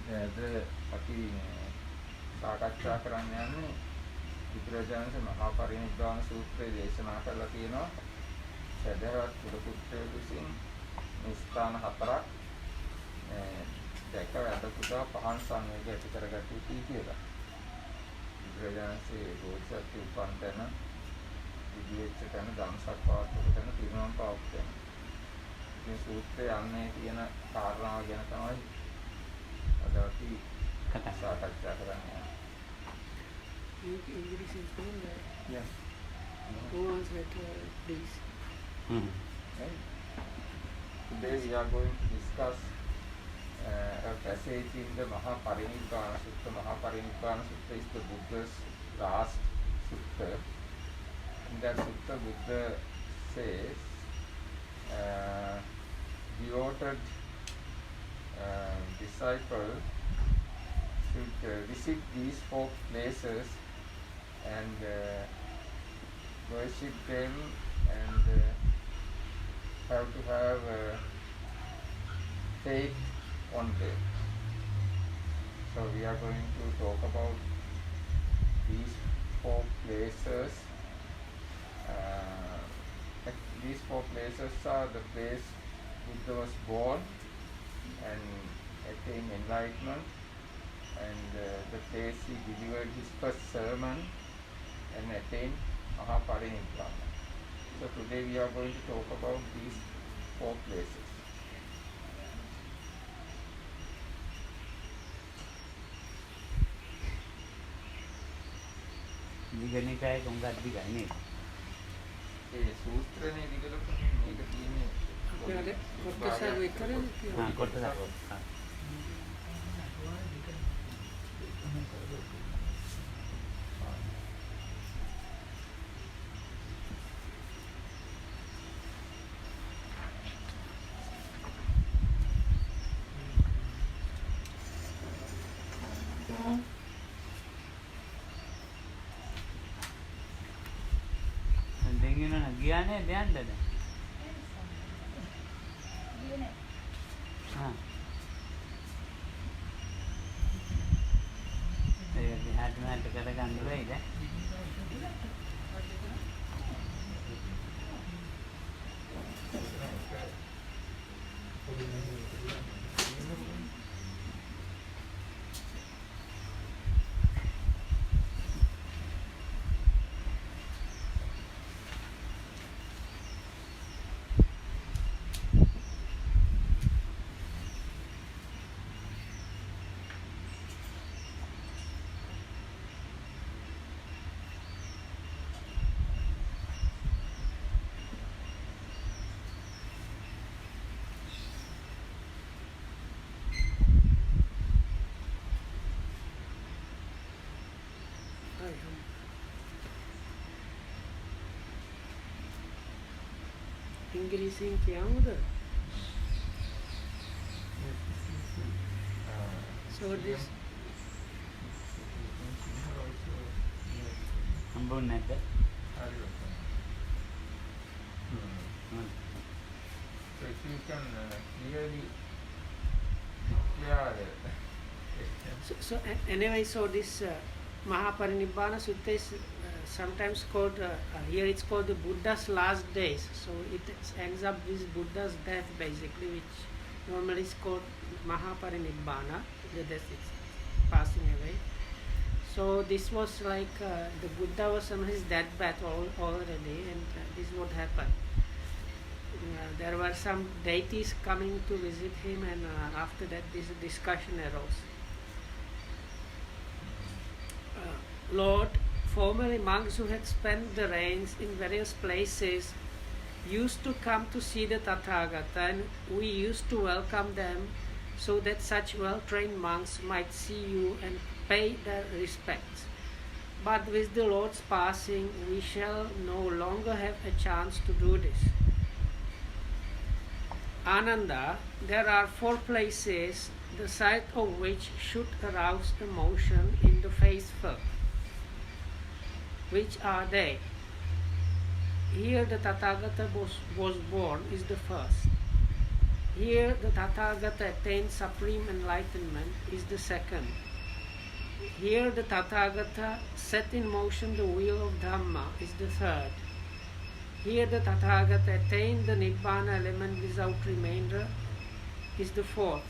අද අපි සාකච්ඡා කරන්න යන්නේ බුදුරජාණන් මහාපරිනිබ්බාන සූත්‍රයේ දේශනා කරලා තියෙනවා සදහවත් පුරුෂය විසින් ස්ථාන හතරක් දැක වැඩ පුදා පහන් සංවේගය ඇති කරගත යුතුයි කියලා. බුදුරජාණන්සේ බෝධිසත්ව උපන් තැන විදියෙච්ච තැන ධම්සක්වාතුක තැන පිරිනමන පාවුක් තැන. මේ සූත්‍රයේ යන්නේ තියෙන කාරණාව ගැන තමයි අද අපි සාකච්ඡා කරන්නේ. English is fine, right? Yes. Who wants better, please? Right. Today we are going to discuss a passage in the Mahaparinibbana Sutta. Mahaparinibbana Sutta is the Buddha's last sutta. In that sutta, Buddha says, devoted disciple should visit these 4 places and worship them and have to have faith on them. So we are going to talk about these 4 places. These 4 places are the place Buddha was born and attained enlightenment, and the place he delivered his first sermon and attained Mahaparinibbana. So today we are going to talk about these 4 places. දිගනිකායේ කොංගක් දිගයි නේද? ඒ සූත්‍රනේ දිගලකුනේ මේක තියෙන්නේ අපේ කොටස විතරනේ හා කොටසක්. ගියා නේද යන්නද? හා. ඒ දිහාට මට කරගන්න වෙයිද? ඉංග්‍රීසියෙන් කියමුද? So this හම්බුනේ නැද්ද? So if you can clearly declare anyway, so this Mahaparinibbana Sutta is sometimes called, here it's called the Buddha's last days. So it ends up with Buddha's death basically, which normally is called Mahaparinibbana, that is it's passing away. So this was like the Buddha was on his deathbed already, and this is what happened. There were some deities coming to visit him, and after that this discussion arose. Lord, formerly monks who had spent the rains in various places used to come to see the Tathagata, and we used to welcome them so that such well-trained monks might see you and pay their respects. But with the Lord's passing, we shall no longer have a chance to do this. Ananda, there are 4 places the sight of which should arouse emotion in the faithful. Which are they? Here the Tathagata was born is the first. Here the Tathagata attained supreme enlightenment is the second. Here the Tathagata set in motion the wheel of Dhamma is the third. Here the Tathagata attained the Nibbana element without remainder is the fourth.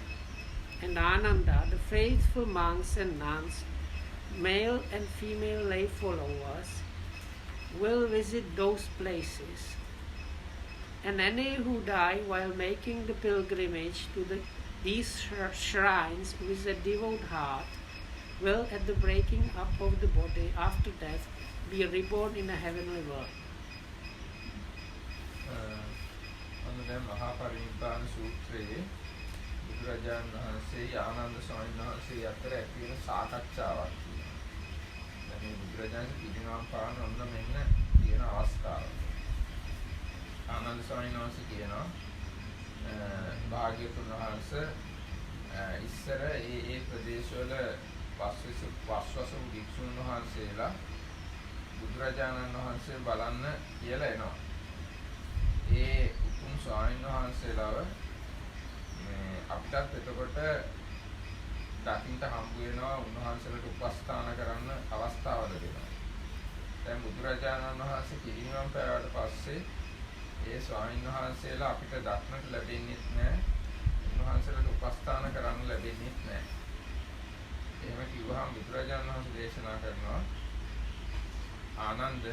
And Ananda, the faithful monks and nuns, male and female lay followers, will visit those places. And any who die while making the pilgrimage to these shrines with a devout heart will, at the breaking up of the body after death, be reborn in a heavenly world. දැන් මහාපරිනිබ්බාන සූත්‍රයේ බුදුරජාණන් වහන්සේ ආනන්ද ස්වාමීන් වහන්සේ අතර ඇති වෙන සාකච්ඡාවක් තියෙනවා. දැන් මේ බුදුරජාණන් පිරිනිවන් පාන ඔන්න මෙන්න තියෙන අවස්ථාව. ආනන්ද ස්වාමීන් වහන්සේ කියනවා භාග්‍යවතුන් වහන්සේ ඉස්සර ඒ ප්‍රදේශවල වස්වසු භික්ෂුන් වහන්සේලා බුදුරජාණන් වහන්සේ බලන්න කියලා එනවා. ඒ උතුම් ස්වාමීන් වහන්සේලාව අපිටත් එතකොට දකින්න හම්බ වෙනවා උන්වහන්සේලාට උපස්ථාන කරන්න අවස්ථාව ලැබෙනවා. දැන් බුදුරජාණන් වහන්සේ පිරිනිවන් පෑවට පස්සේ ඒ ස්වාමීන් වහන්සේලා අපිට දක්නට ලැබෙන්නේ නැහැ. උන්වහන්සේලාට උපස්ථාන කරන්න ලැබෙන්නේ නැහැ. එහෙම කිව්වහම බුදුරජාණන් වහන්සේ දේශනා කරනවා ආනන්ද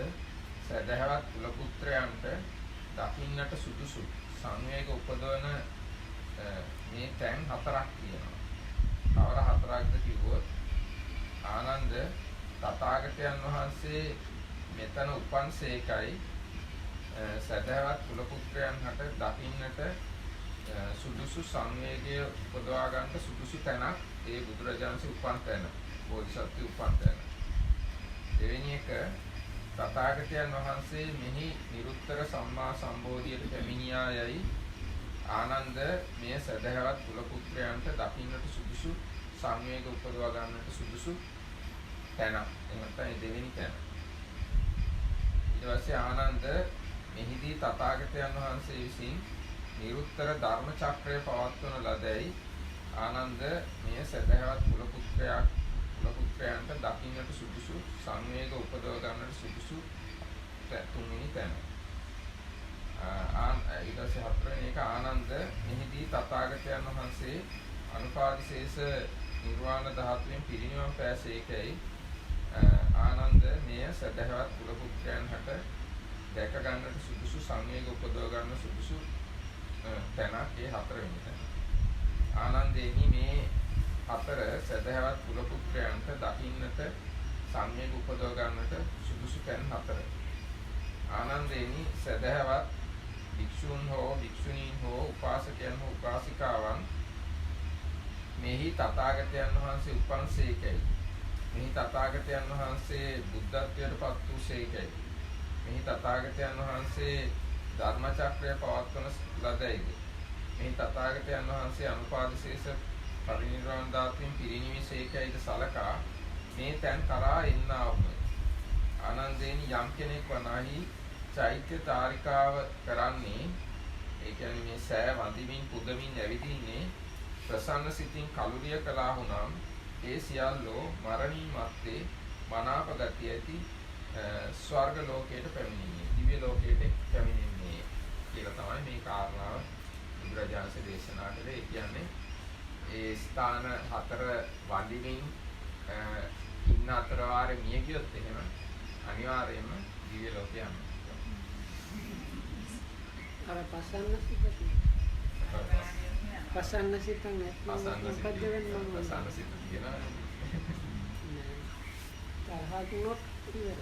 සදහවත් කුල පුත්‍රයන්ට දකින්නට සුදුසු සංවේග උපදවන මේ තැන් හතරක් තියෙනවා. කවර හතරක්ද කිව්වොත් ආනන්ද තථාගතයන් වහන්සේ මෙතන උපන්සේකයි සදහවත් කුල පුත්‍රයන් හට දකින්නට සුදුසු සංවේගය උපදවා ගන්න සුදුසු තැනක් ඒ බුදුරජාණන්සේ උපන් තැන බෝධිසත්ව උපන් තැන. දෙවෙනි එක තථාගතයන් වහන්සේ මෙහි නිරුත්තර සම්මා සම්බෝධියට පැමිණියායයි ආනන්ද මේ සදහවත් කුල පුත්‍රයන්ට දකින්නට සුදුසු සංවේග උපදවා ගන්නට සුදුසු තැන. එතනයි දෙවෙනි තැන. ඊට පස්සේ ආනන්ද මෙහිදී තථාගතයන් වහන්සේ විසින් නිරුත්තර ධර්ම චක්‍රය පවත්වන ලදැයි ආනන්ද මේ සදහවත් කුල පුත්‍රයන්ට දකින්නට සුදුසු සංවේග උපදව ගන්නට සුදුසු තුන්වෙනි තැන. ඊට පස්සේ හතරවෙනි එක ආනන්ද මෙහිදී තථාගතයන් වහන්සේ අනුපාදිශේෂ නිර්වාණ ධාතුවෙන් පිරිනිවන් පෑසේකයි ආනන්ද මේ සදහවත් කුල පුත්‍රයන් හට දැක ගන්නට සුදුසු සංවේග උපදව ගන්න සුදුසු තැනක් ඒ හතරවෙනි තැන. ආනන්දේනි මේ හතර සදහවත් කුල පුත්‍රයන්ට දකින්නට සංවේග උපදව ගන්නට සුදුසු තැන් හතර. ආනන්දේනි සදහවත් භික්ෂුන් හෝ භික්ෂුණීන් හෝ උපාසකයන් හෝ උපාසිකාවන් මෙහි තථාගතයන් වහන්සේ උපන්සේකයි. මෙහි තථාගතයන් වහන්සේ බුද්ධත්වයට පත් වූසේකයි. මෙහි තථාගතයන් වහන්සේ ධර්මචක්‍රය පවත්වන ලදයිද. මෙහි තථාගතයන් වහන්සේ අනුපාදිශේෂ පරිනිර්වාණ ධාතුවෙන් පිරිනිවීසේකයිද සලකා මේ තැන් කරා එන්නා වූ ආනන්දේනි යම් කෙනෙක් වනාහි චෛත්‍ය තාරිකාව කරන්නේ ඒ කියන්නේ මේ සෑ වඳිමින් පුදමින් ඇවිදින්නේ ප්‍රසන්න සිතින් කලුරිය කළා වුණම් ඒ සියල්ලෝ මරණින් මත්තේ මනාප ගතිය ඇති ස්වර්ග ලෝකයට පැමිණෙන්නේ දිව්‍ය ලෝකයට පැමිණෙන්නේ කියලා තමයි මේ කාරණාව බුදුරජාණන්සේ දේශනා කළේ. ඒ කියන්නේ ඒ ස්ථාන හතර වඳිමින් ඉන්න අතර වාරේ මිය ගියොත් එහෙම අනිවාර්යයෙන්ම දිව්‍ය ලෝකයට යනවා. අර පසන්න සිතයි. පසන්න සිත නැත්නම් මොකද වෙන්නේ මම පසන්න සිත කියනවා. තරහතුනොත් ඉවරයි.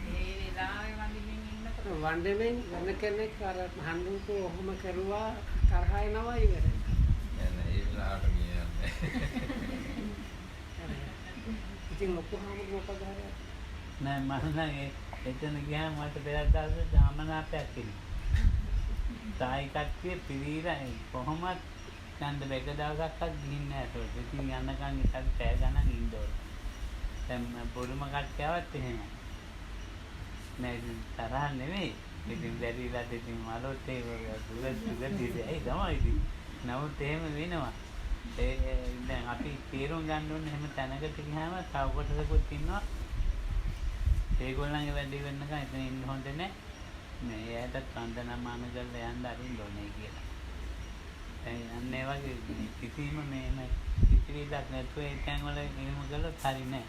මේ වෙලාවේ වඳින්න ඉන්නකොට වන්දෙමින් වෙන කෙනෙක් අර හඳුන්කෝ ඔහොම කරුවා තරහ එනවා ඉවරයි. නෑ ඒ වෙලාවට කියන්නේ. ඉතින් ඔක්කොම මොකද කරන්නේ? නෑ මම නම් එතන ගියාම මට පෙරක් දවසේ ධාමනාපයක් තිබුණා. තායි කට්ටිය පිළිලා කොහොමත් ඡන්ද බෙක දවසක්වත් ගිහින් නෑ ඒකට. ඉතින් යන්නකම් ඉතින් පැය ගණන් ඉන්න ඕනේ. දැන් පොඩුම කට්ටියවත් එහෙම. නෑ තරහ නෙමෙයි. ඉතින් දැරිලාට ඉතින් මලොත් ඒ දුගතියද ඇයි තමයි ඉතින් නමුත් එහෙම වෙනවා දැන් අපි තේරුම් ගන්න ඕනේ හැම තැනකට ගියාම තව කොටසකුත් ඉන්නවා ඒගොල්ලන්ගේ වැඩේ වෙන්නකම් එතන ඉන්න හොඳ නැහැ මේ එයාටත් වන්දනාමාන කරලා යන්න අරින්න ඕනේ කියලා අන්න ඒ වගේ කිසිම මේම පිටිවිලක් නැතුව ඒ තැන්වල එහෙම කළොත් හරි නෑ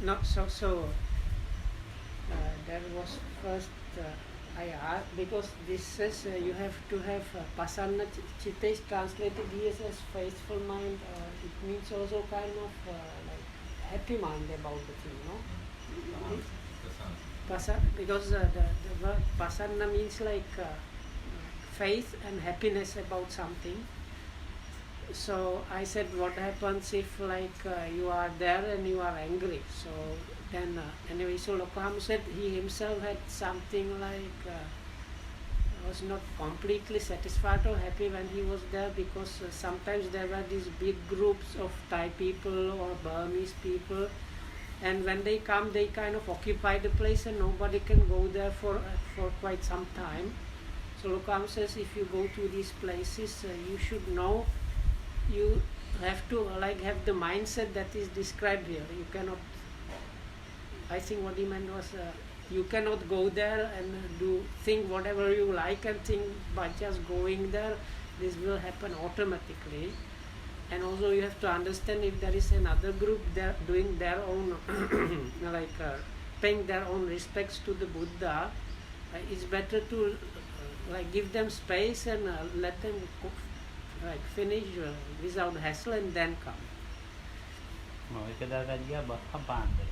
No, so that was first I asked because this says you have to have pasanna chitta is translated here as faithful mind. It means also kind of like happy mind about the thing, no? Because the word pasanna means like faith and happiness about something. So I said, what happens if like you are there and you are angry? So then anyway, so Lokam said he himself had something like was not completely satisfied or happy when he was there because sometimes there were these big groups of Thai people or Burmese people, and when they come, they kind of occupy the place and nobody can go there for quite some time. So Lokam says, if you go to these places, you should know. You have to like have the mindset that is described here. You cannot. I think what he meant was you cannot go there and think whatever you like and think by just going there, this will happen automatically. And also you have to understand if there is another group there doing their own like paying their own respects to the Buddha. It's better to like give them space and let them like finish without hassle and then come. එක දවසක් ගියා බහ පාන්දර.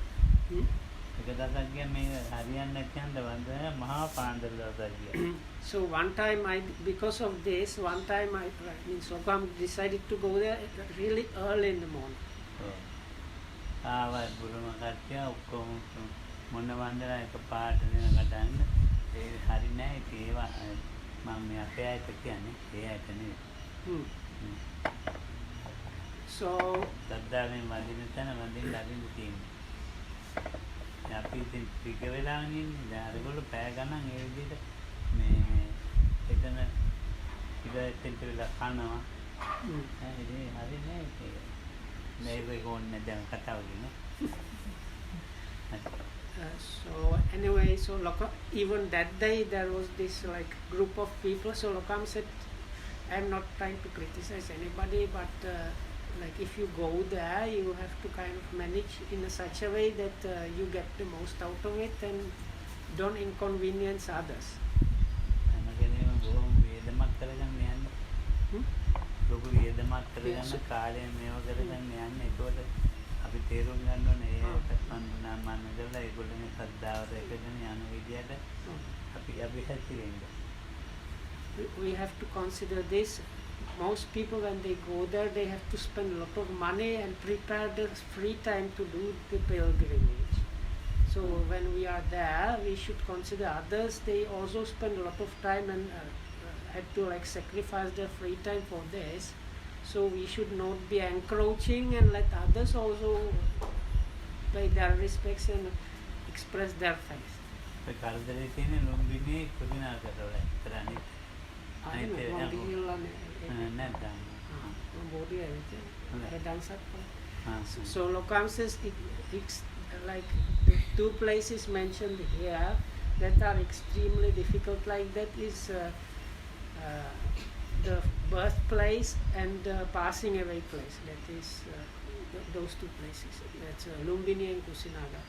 එක දවසක් ගියා මේ හරියන්නේ නැත්නම් වන්දන මහා පාන්දර දවසක් ගියා. So one time because of this, one time I mean Sokam decided to go there really early in the morning. ආවත් බුරුම කට්ටිය ඔක්කොම මොන වන්දනා එක පාට දෙන කඩන්න ඒ හරි නෑ ඒවා මම මේ අපේ අයට කියන්නේ ඒ අයට නෙවෙයි. So සද්දාවෙන් වදින තැන වදින්න අරින්න තියෙනවා. අපි ඉතින් ටික වෙලාවකින් ඉන්නේ දැන් අරගොල්ලෝ පැය ගණන් ඒ විදිහට මේ එතන ඉතින් වෙලා කනවා. ඉතින් හරි නෑ ඒක. මේක ඕනේ දැන් කතාව දින. So anyway, so even that day there was this like group of people. So Lokam said, I'm not trying to criticize anybody, but like if you go there, you have to kind of manage in such a way that you get the most out of it and don't inconvenience others. ලොකු වියදමක් කරගන්න කාලය මේව කරගන්න යන්නේ ඒකවල අපි තේරුම් ගන්න ඕනේ ඒකට සම්බන්ධනා මන්න කරලා ඒගොල්ලෝනේ ශ්‍රද්ධාව රැකගෙන යන විදියට අපි හැසිරෙන්න. We have to consider this. Most people when they go there, they have to spend a lot of money and prepare the free time to do the pilgrimage. So when we are there, we should consider others. They also spend a lot of time and had to like sacrifice their free time for this. So we should not be encroaching and let others also pay their respects and express their faith. ඒ කාලේ තියෙන ලොම්බිනේ කුදිනා කරලා කරන්නේ. So Lokam says it's like the two places mentioned here that are extremely difficult like that is the birthplace and the passing away place. That is those two places. That's Lumbini and Kusinaga.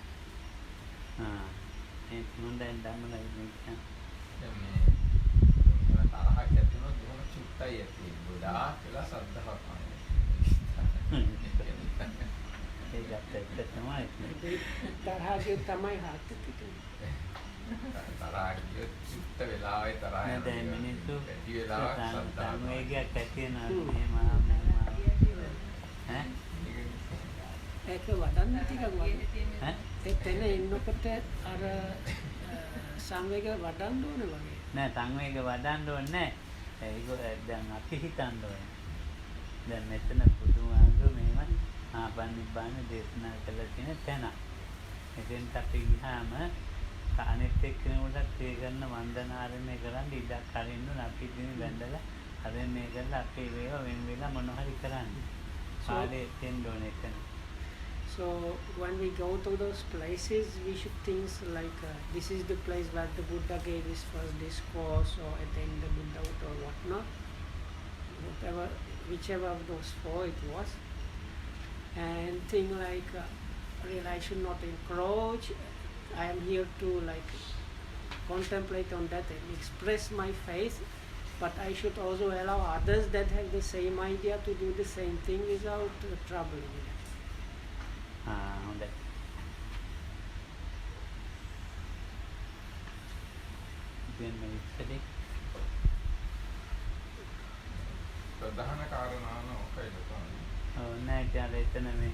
තරහක් ඇති වුණොත් බොහොම චුට්ටයි ඇති. ගොඩාක් වෙලා සද්දාවක් තරහගේ තමයි හත් ටික. තරහගේ චුට්ට වෙලාවේ තරහ යනවා. දැන් මිනිස්සු වැඩි වෙලාවක් සද්දාවක් මේකයක් ඇති වෙනවා ඈ ඒක වඩන්න ටිකක් වගේ. එතන ඉන්නකොට අර සංවේග වඩන්න ඕනේ වගේ. නෑ සංවේග වඩන්න ඕනේ නෑ. ඒක දැන් අපි හිතන්න ඕනේ. දැන් මෙතන බුදුහාමුදුරුවෝ මේව ආපන්නිබ්බාන දේශනා කළා තියෙන තැන. එතෙන්ට අපි ගියාම අනිත් එක්කෙනෙකුටත් ඒ කරන වන්දනාරණය කරන් ඉඩක් හරින්න අපි ඉතින් වැඳලා හරින්නේ කරලා අපේ වේව වෙන වෙලා මොන හරි කරන්නේ. ආලේ තෙන්න ඕනේ එතන. So when we go to those places, we should think like this is the place where the Buddha gave his first discourse or attained the Buddhahood or whatnot, whichever of those four it was, and think like really I should not encroach. I am here to like contemplate on that and express my faith, but I should also allow others that have the same idea to do the same thing without troubling them. හොඳයි. දැන් මේ ඉස්සරේ ප්‍රධාන කාරණා නෝකයිද තමයි. ඔව් නෑ කියලා එතන මේ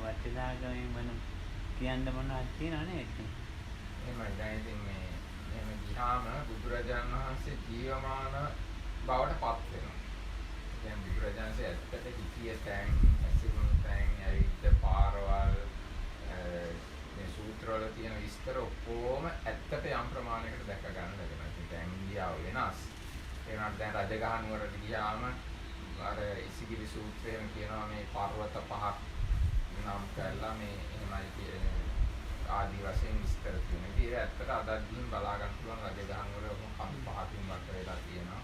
වටිනාකම මොන කියන්න මොනවද තියෙනවනේ එතන. එහෙමයි. දැන් ඉතින් මේ එහෙම ගියාම බුදුරජාණන් වහන්සේ ජීවමාන බවට පත් වෙනවා. දැන් බුදුරජාණන් වහන්සේ ඇත්තට හිතිය තැන්, ඇසිරුණු තැන්, ඇවිත් පාරවල් මේ සූත්‍රවල තියෙන විස්තර ඔක්කොම ඇත්තට යම් ප්‍රමාණයකට දැක ගන්න ලැබෙනවා. ඉතින් දැන් ඉන්දියාව වෙනස්. ඒ වුණාට දැන් රජගහ නුවරට ගියාම අර ඉසිගිලි සූත්‍රයෙන් කියනවා මේ පර්වත පහක් නම් කරලා මේ එහෙමයි කියන්නේ ආදි වශයෙන් විස්තර තියෙනවා. ඒක ඇත්තට අදත් ගිහින් බලා ගන්න පුළුවන් රජගහ නුවර කම් පහකින් වට වෙලා තියෙනවා.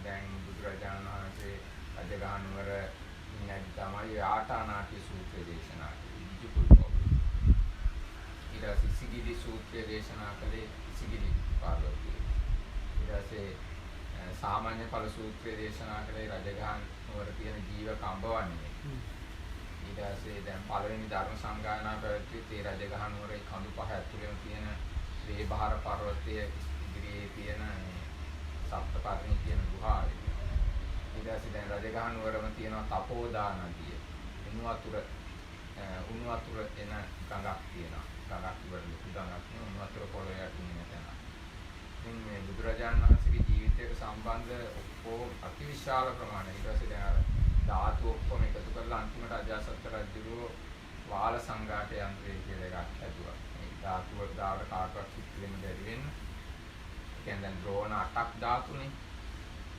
දැන් බුදුරජාණන් වහන්සේ රජගහ නුවර ඉන්නේ තමයි ආටානාටි සූත්‍රය දේශනා කළේ. ඊට පස්සේ ඉසිගිලි සූත්‍රය දේශනා කළේ ඉසිගිලි පාර්වතිය. ඊට පස්සේ සාමාන්‍ය ඵල සූත්‍රය දේශනා කළේ රජගහ නුවර තියෙන ජීව කම්බවන්නේ. ඊට පස්සේ දැන් පළවෙනි ධර්ම සංගායනා පැවැත්වුවේ ඒ රජගහ නුවරේ කඳු පහ ඇතුළේම තියෙන වේබහර පර්වතයේ ඉදිරියේ තියෙන සප්තපර්ණි කියන ගුහාවේ. ඊට පස්සේ දැන් රජගහ නුවරම තියෙනවා තපෝදා නදිය. උණු වතුර එන ගඟක් තියෙනවා. ගඟක් ඉවරලු ගඟක් නේ උණු වතුර පොළොවේ යටින් එන. ඉතින් මේ බුදුරජාණන් වහන්සේගේ ජීවිතයට සම්බන්ධ ඔක්කොම අතිවිශාල ප්‍රමාණයක්. ඊට පස්සේ දැන් අර ධාතු ඔක්කොම එකතු කරලා අන්තිමට අජාසත් රජුගේ වාල සංඝාත යන්ත්‍රය කියලා එකක් හැදුවා. මේ ධාතු වල දාවට කාටවත් කිසිම දෙයක් වෙන්න. ඒ කියන්නේ දැන් ද්‍රෝණ 8ක් ධාතුනේ.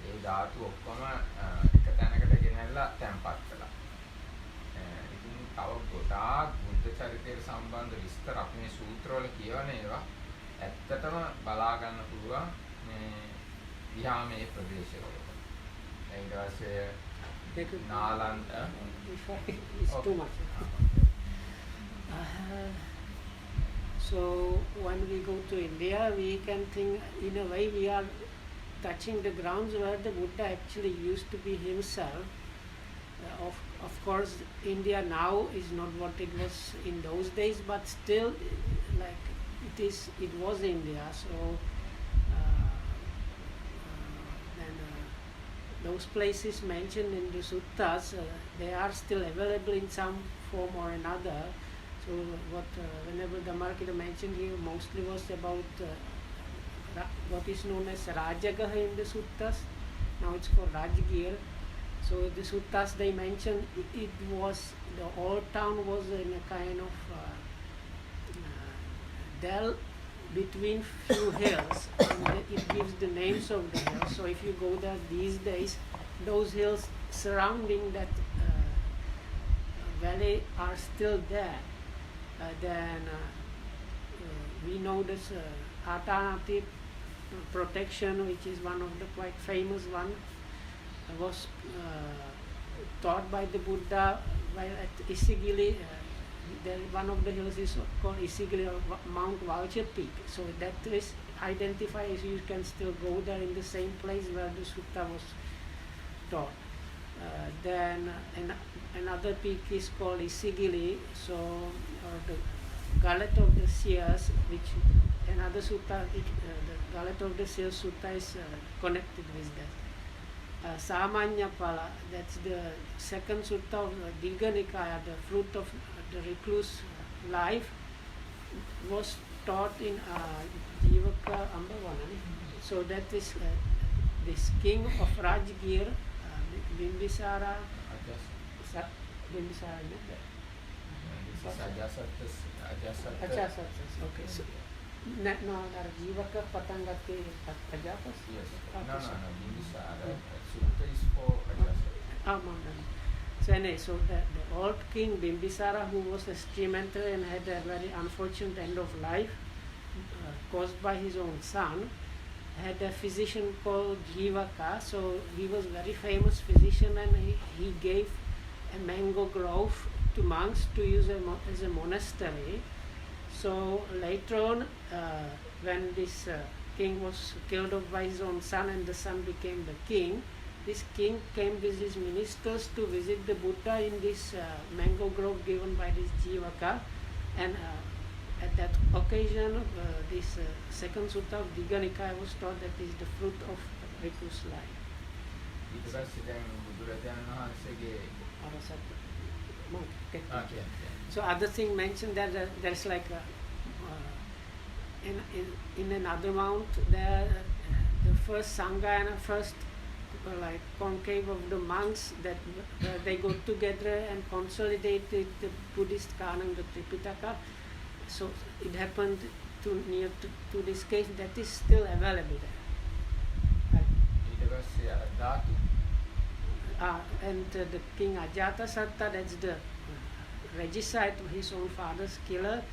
ඒ ධාතු ඔක්කොම එක තැනකට ගෙනල්ලා තැම්පත් කළා. ඉතින් තව ගොඩාක් බුද්ධ චරිතයට සම්බන්ධ විස්තර අපි මේ සූත්‍රවල කියවන ඒවා ඇත්තටම බලා ගන්න පුළුවන් මේ විහාමයේ ප්‍රදේශවල. ඊට පස්සේ Nalanda it's too much. So when we go to India, we can think in a way we are touching the grounds where the Buddha actually used to be himself. Of course, India now is not what it was in those days, but still, like it was India. So then those places mentioned in the suttas, they are still available in some form or another. So whenever the Dhamma mentioned here, mostly was about what is known as Rajagaha in the suttas. Now it's called Rajgir. So the suttas they mentioned it was the old town was in a kind of dell between few hills, and it gives the names of the hills. So if you go there these days, those hills surrounding that valley are still there. Then we know this Atanati protection, which is one of the quite famous one, was taught by the Buddha while at Isigili. One of the hills is called Isigili Mount Vulture Peak. So that is identified, as you can still go there in the same place where the sutta was taught. Then another peak is called Isigili, so the Gullet of the Seers, which another sutta, the Gullet of the Seers sutta is connected with that. Samanya Pala, that's the second sutta of Digha Nikaya, the fruit of the recluse life, was taught in Jivaka Ambavana. So that is this king of Rajgir, Bimbisara. Ajasattas. Okay. So, no, Jivaka Patangati Ajatas? Yes. Okay, No, so- Bimbisara. Sutta is for Ajasattas. So anyway, so the old king Bimbisara, who was a streamer and had a very unfortunate end of life caused by his own son, had a physician called Jivaka. So he was a very famous physician, and he gave a mango grove to monks to use as a monastery. So later on, when this king was killed off by his own son and the son became the king, this king came with his ministers to visit the Buddha in this mango grove given by this Jivaka, and at that occasion this second sutta of Digha Nikaya was taught that is the fruit of Riku's life. ඊට පස්සේ දැන් බුදුරජාණන් වහන්සේගේ So other thing mentioned that there's like in another mount there the first sangha and first like conclave of the monks that they go together and consolidated the Buddhist canon, the Tripitaka. So it happened near to this case that is still available there. ඊට පස්සේ ධාතු And the king Ajatasatta, that's the regicide, his own father's killer,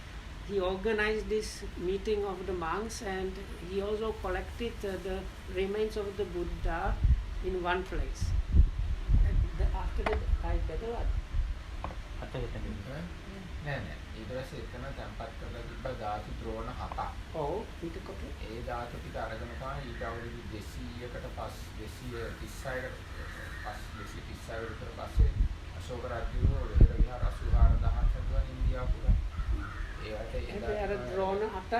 he organized this meeting of the monks, and he also collected the remains of the Buddha in one place. After that, I better what? නෑ ඊට පස්සේ එතන තැම්පත් කරලා තිබ්බ ධාතු ද්‍රෝණ 7ක්. Oh, ඊට කොට ඒ ධාතු ටික අරගෙන තමයි ඊට අවුරුදු 200කට පස්සේ 236කට විතර පස්සේ අශෝක රජුගේ වෙහෙර විහාර 84000ක් හදුවා ඉන්දියාව පුරා. ඒවට අර ද්‍රෝණ 8ක්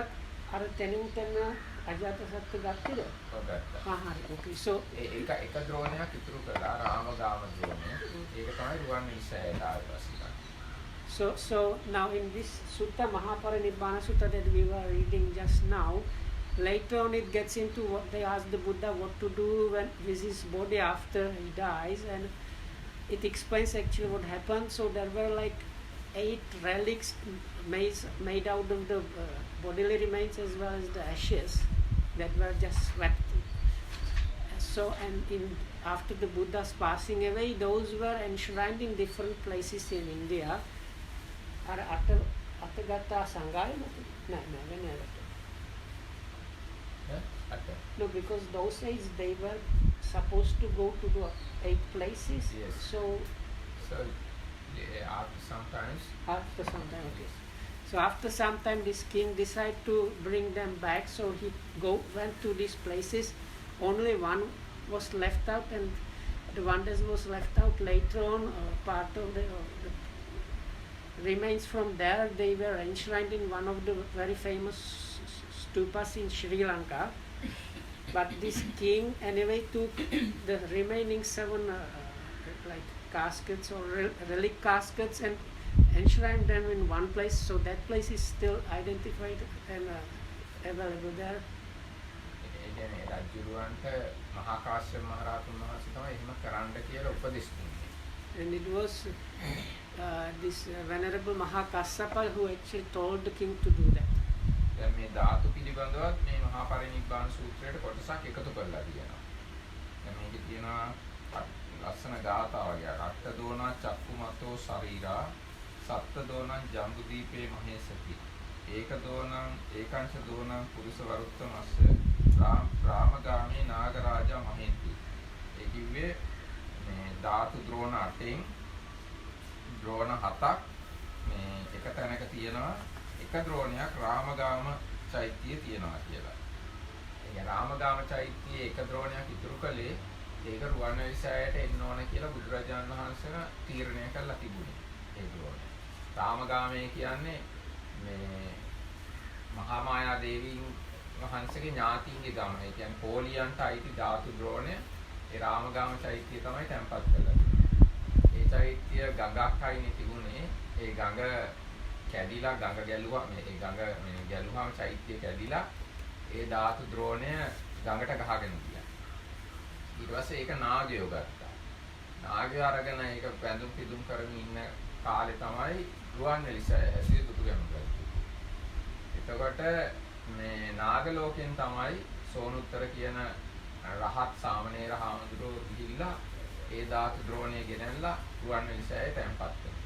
අර තැනින් තැන අජාතසත්තු ගත්තද? ඔව් ගත්තා. හරි. Okay. So එක ද්‍රෝණයක් ඉතුරු කළා රාමගාම ද්‍රෝණය. ඒක තමයි රුවන්වැලිසෑයට ආවේ පස්සේ. So now in this sutta, Mahaparinibbana Sutta that we were reading just now, later on it gets into what they ask the Buddha what to do with his body after he dies, and it explains actually what happened. So there were like 8 relics made out of the bodily remains as well as the ashes that were just swept. So and after the Buddha's passing away, those were enshrined in different places in India. අර අතගතා සංගාය නෑ No, because those days they were supposed to go to the 8 places. Yes. So after sometimes. After some time, okay. So after some time, this king decided to bring them back. So he went to these places. Only one was left out, and the one that was left out later on, part of the remains from there, they were enshrined in one of the very famous stupas in Sri Lanka. But this king anyway took the remaining 7 like caskets or relic caskets and enshrined them in one place. So that place is still identified and available there. ඒ කියන්නේ රජුරවන්ට මහා කාශ්‍යප මහ රහතන් වහන්සේ තමයි එහෙම කරන්න කියලා උපදෙස් දුන්නේ. And it was this venerable Mahakassapa who actually told the king to do that. දැන් මේ ධාතු පිළිබඳවත් මේ මහා පරිනිබ්බාන සූත්‍රයට කොටසක් එකතු කරලා තියෙනවා. දැන් මේකේ තියෙනවා ලස්සන ගාථාවක්. රක්ත දෝනා චක්කුමතෝ ශරීරා සත්ත දෝනං ජම්බුදීපේ මහේසති. ඒක දෝනං ඒකාංශ දෝනං පුරුෂ වරුත්තමස්ස රාමගාමී නාගරාජා මහෙන්ති. ඒ කිව්වේ මේ ධාතු ද්‍රෝණ 8න් ද්‍රෝණ 7ක් මේ එක තැනක තියෙනවා. එක ද්‍රෝණයක් රාමගාම චෛත්‍යයේ තියෙනවා කියලා. ඒ රාමගාම චෛත්‍යයේ එක ද්‍රෝණයක් ඉතුරු කළේ ඒක රුවන්වැලිසෑයට එන්න ඕන කියලා බුදුරජාණන් වහන්සේ තීරණය කළා තිබුණේ. ඒ ද්‍රෝණය. රාමගාමයේ කියන්නේ මේ මහා මායා දේවීන් වහන්සේගේ ඥාතීන්ගේ ගම. ඒ කියන්නේ පෝලියන්ට අයිති ධාතු ද්‍රෝණය ඒ රාමගාම චෛත්‍යය තමයි තැන්පත් කරලා තියෙන්නේ. ඒ චෛත්‍ය ගඟක් අයිනේ තිබුණේ. ඒ ගඟ කැඩිලා ගඟ ගැලුවා. මේ ගඟ මේ ගැලුවාම චෛත්‍ය කැඩිලා ඒ ධාතු ද්‍රෝණය ගඟට ගහගෙන ගියා. ඊට පස්සේ ඒක නාගයෝ ගත්තා. නාගයෝ අරගෙන ඒක බැඳුම් පිදුම් කරමින් ඉන්න කාලේ තමයි රුවන්වැලි සෑය හැදුවේ දුටුගැමුණු රජු. එතකොට මේ නාග ලෝකෙන් තමයි සෝනුත්තර කියන රහත් සාමණේර හාමුදුරුවෝ ගිහිල්ලා ඒ ධාතු ද්‍රෝණය ගෙනල්ලා රුවන්වැලි සෑයේ තැන්පත් කළා.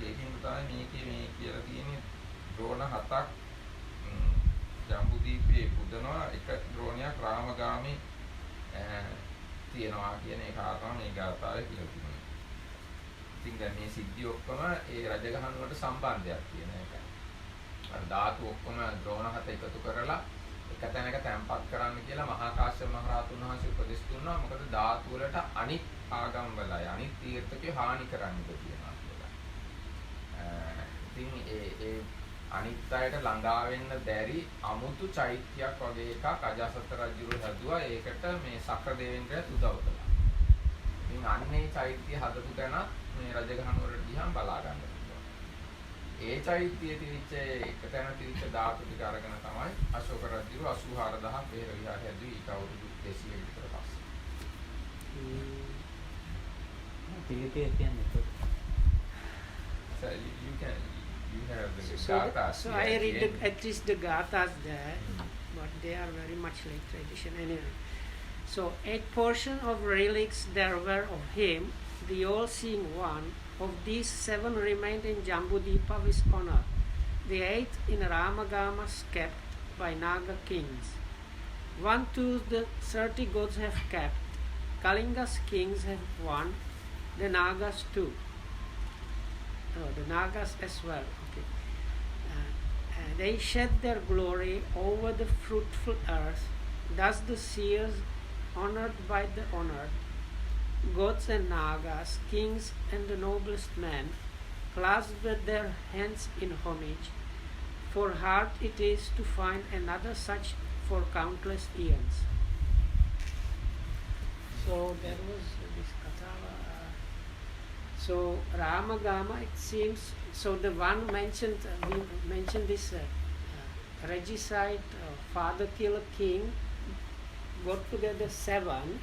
ඒකින් තමයි මේ කියලා තියෙන්නේ ද්‍රෝණ 7ක් ජම්බුදීපේ පුදනවා එක ද්‍රෝණයක් රාමගාමී තියෙනවා කියන ඒ කාරණා මේ ගාථාවේ කියලා තියෙනවා. ඉතින් දැන් මේ සිද්ධි ඔක්කොම ඒ රජගහනුවට සම්බන්ධයක් තියෙන එකයි. අර ධාතු ඔක්කොම ද්‍රෝණ 7 එකතු කරලා එක තැනක තැන්පත් කරන්න කියලා මහා කාශ්‍යප මහ රහතුන් වහන්සේ උපදෙස් දුන්නා. මොකද ධාතු වලට අනිත් ආගම් වලයි අනිත් තීර්ථකේ හානි කරන්නද කියනවා කියලා. ඉතින් ඒ අනිත් අයට ළඟා වෙන්න බැරි අමුතු චෛත්‍යයක් වගේ එකක් අජාසත් රජුරු හැදුවා. ඒකට මේ සක්‍ර දෙවියන්ට උදව් කළා. ඉතින් අන්නේ චෛත්‍ය හදපු තැන මේ රජගහනුවරට ගියහම බලා ගන්න පුළුවන්. ඒ චෛත්‍යයේ තිබිච්ච එක තැන තිබිච්ච ධාතු ටික අරගෙන තමයි අශෝක රජුරු 84000 පෙර විහාරය හැදුවේ ඊට අවුරුදු 200 විතර පස්සේ. පිළිපේ කියන්නේ So you have the So gathas. I read at least the gathas there, but they are very much like tradition anyway. So 8 portions of relics there were of him, the all-seeing one. Of these 7 remained in Jambudipa with honor. The 8th in Ramagamas kept by Naga kings. 1 tooth the 30 gods have kept. Kalinga's kings have 1, the Nagas 2. Oh, the Nagas as well. Okay. They shed their glory over the fruitful earth. Thus the seers, honored by the honored, gods and Nagas, kings and the noblest men, clasped their hands in homage, for hard it is to find another such for countless eons. So there was this Katava. So Ramagama, it seems, so the one mentioned, we mentioned this regicide, father killer king, got together 7,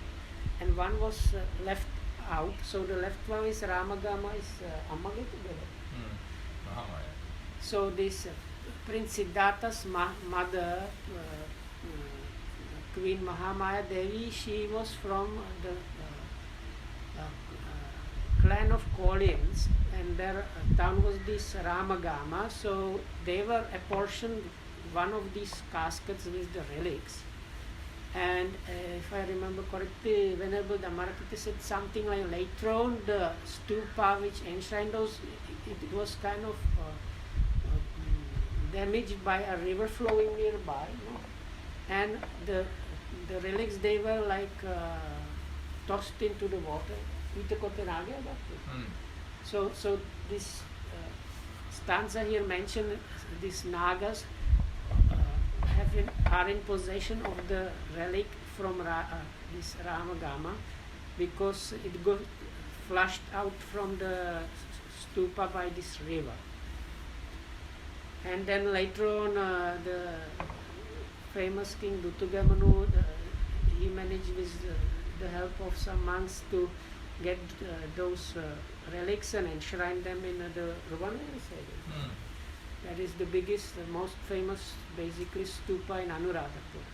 and one was left out. So the left one is Ramagama is Amage together. Mahamaya. So this Prince Siddhartha's mother, Queen Mahamaya Devi, she was from the clan of Kolyans, and their town was this Ramagama. So they were apportioned one of these caskets with the relics. And if I remember correctly, Venerable Dhammarakita said something like later on the stupa which enshrined those, it was kind of damaged by a river flowing nearby, no? And the relics, they were like tossed into the water. So this stanza here mentioned these Nagas are in possession of the relic from this Ramagama, because it got flushed out from the stupa by this river. And then later on, the famous king Dutugamanu, he managed with the help of some monks to get those relics and enshrine them in the Ruvanveli side. That is the biggest, the most famous, basically, stupa in Anuradhapura.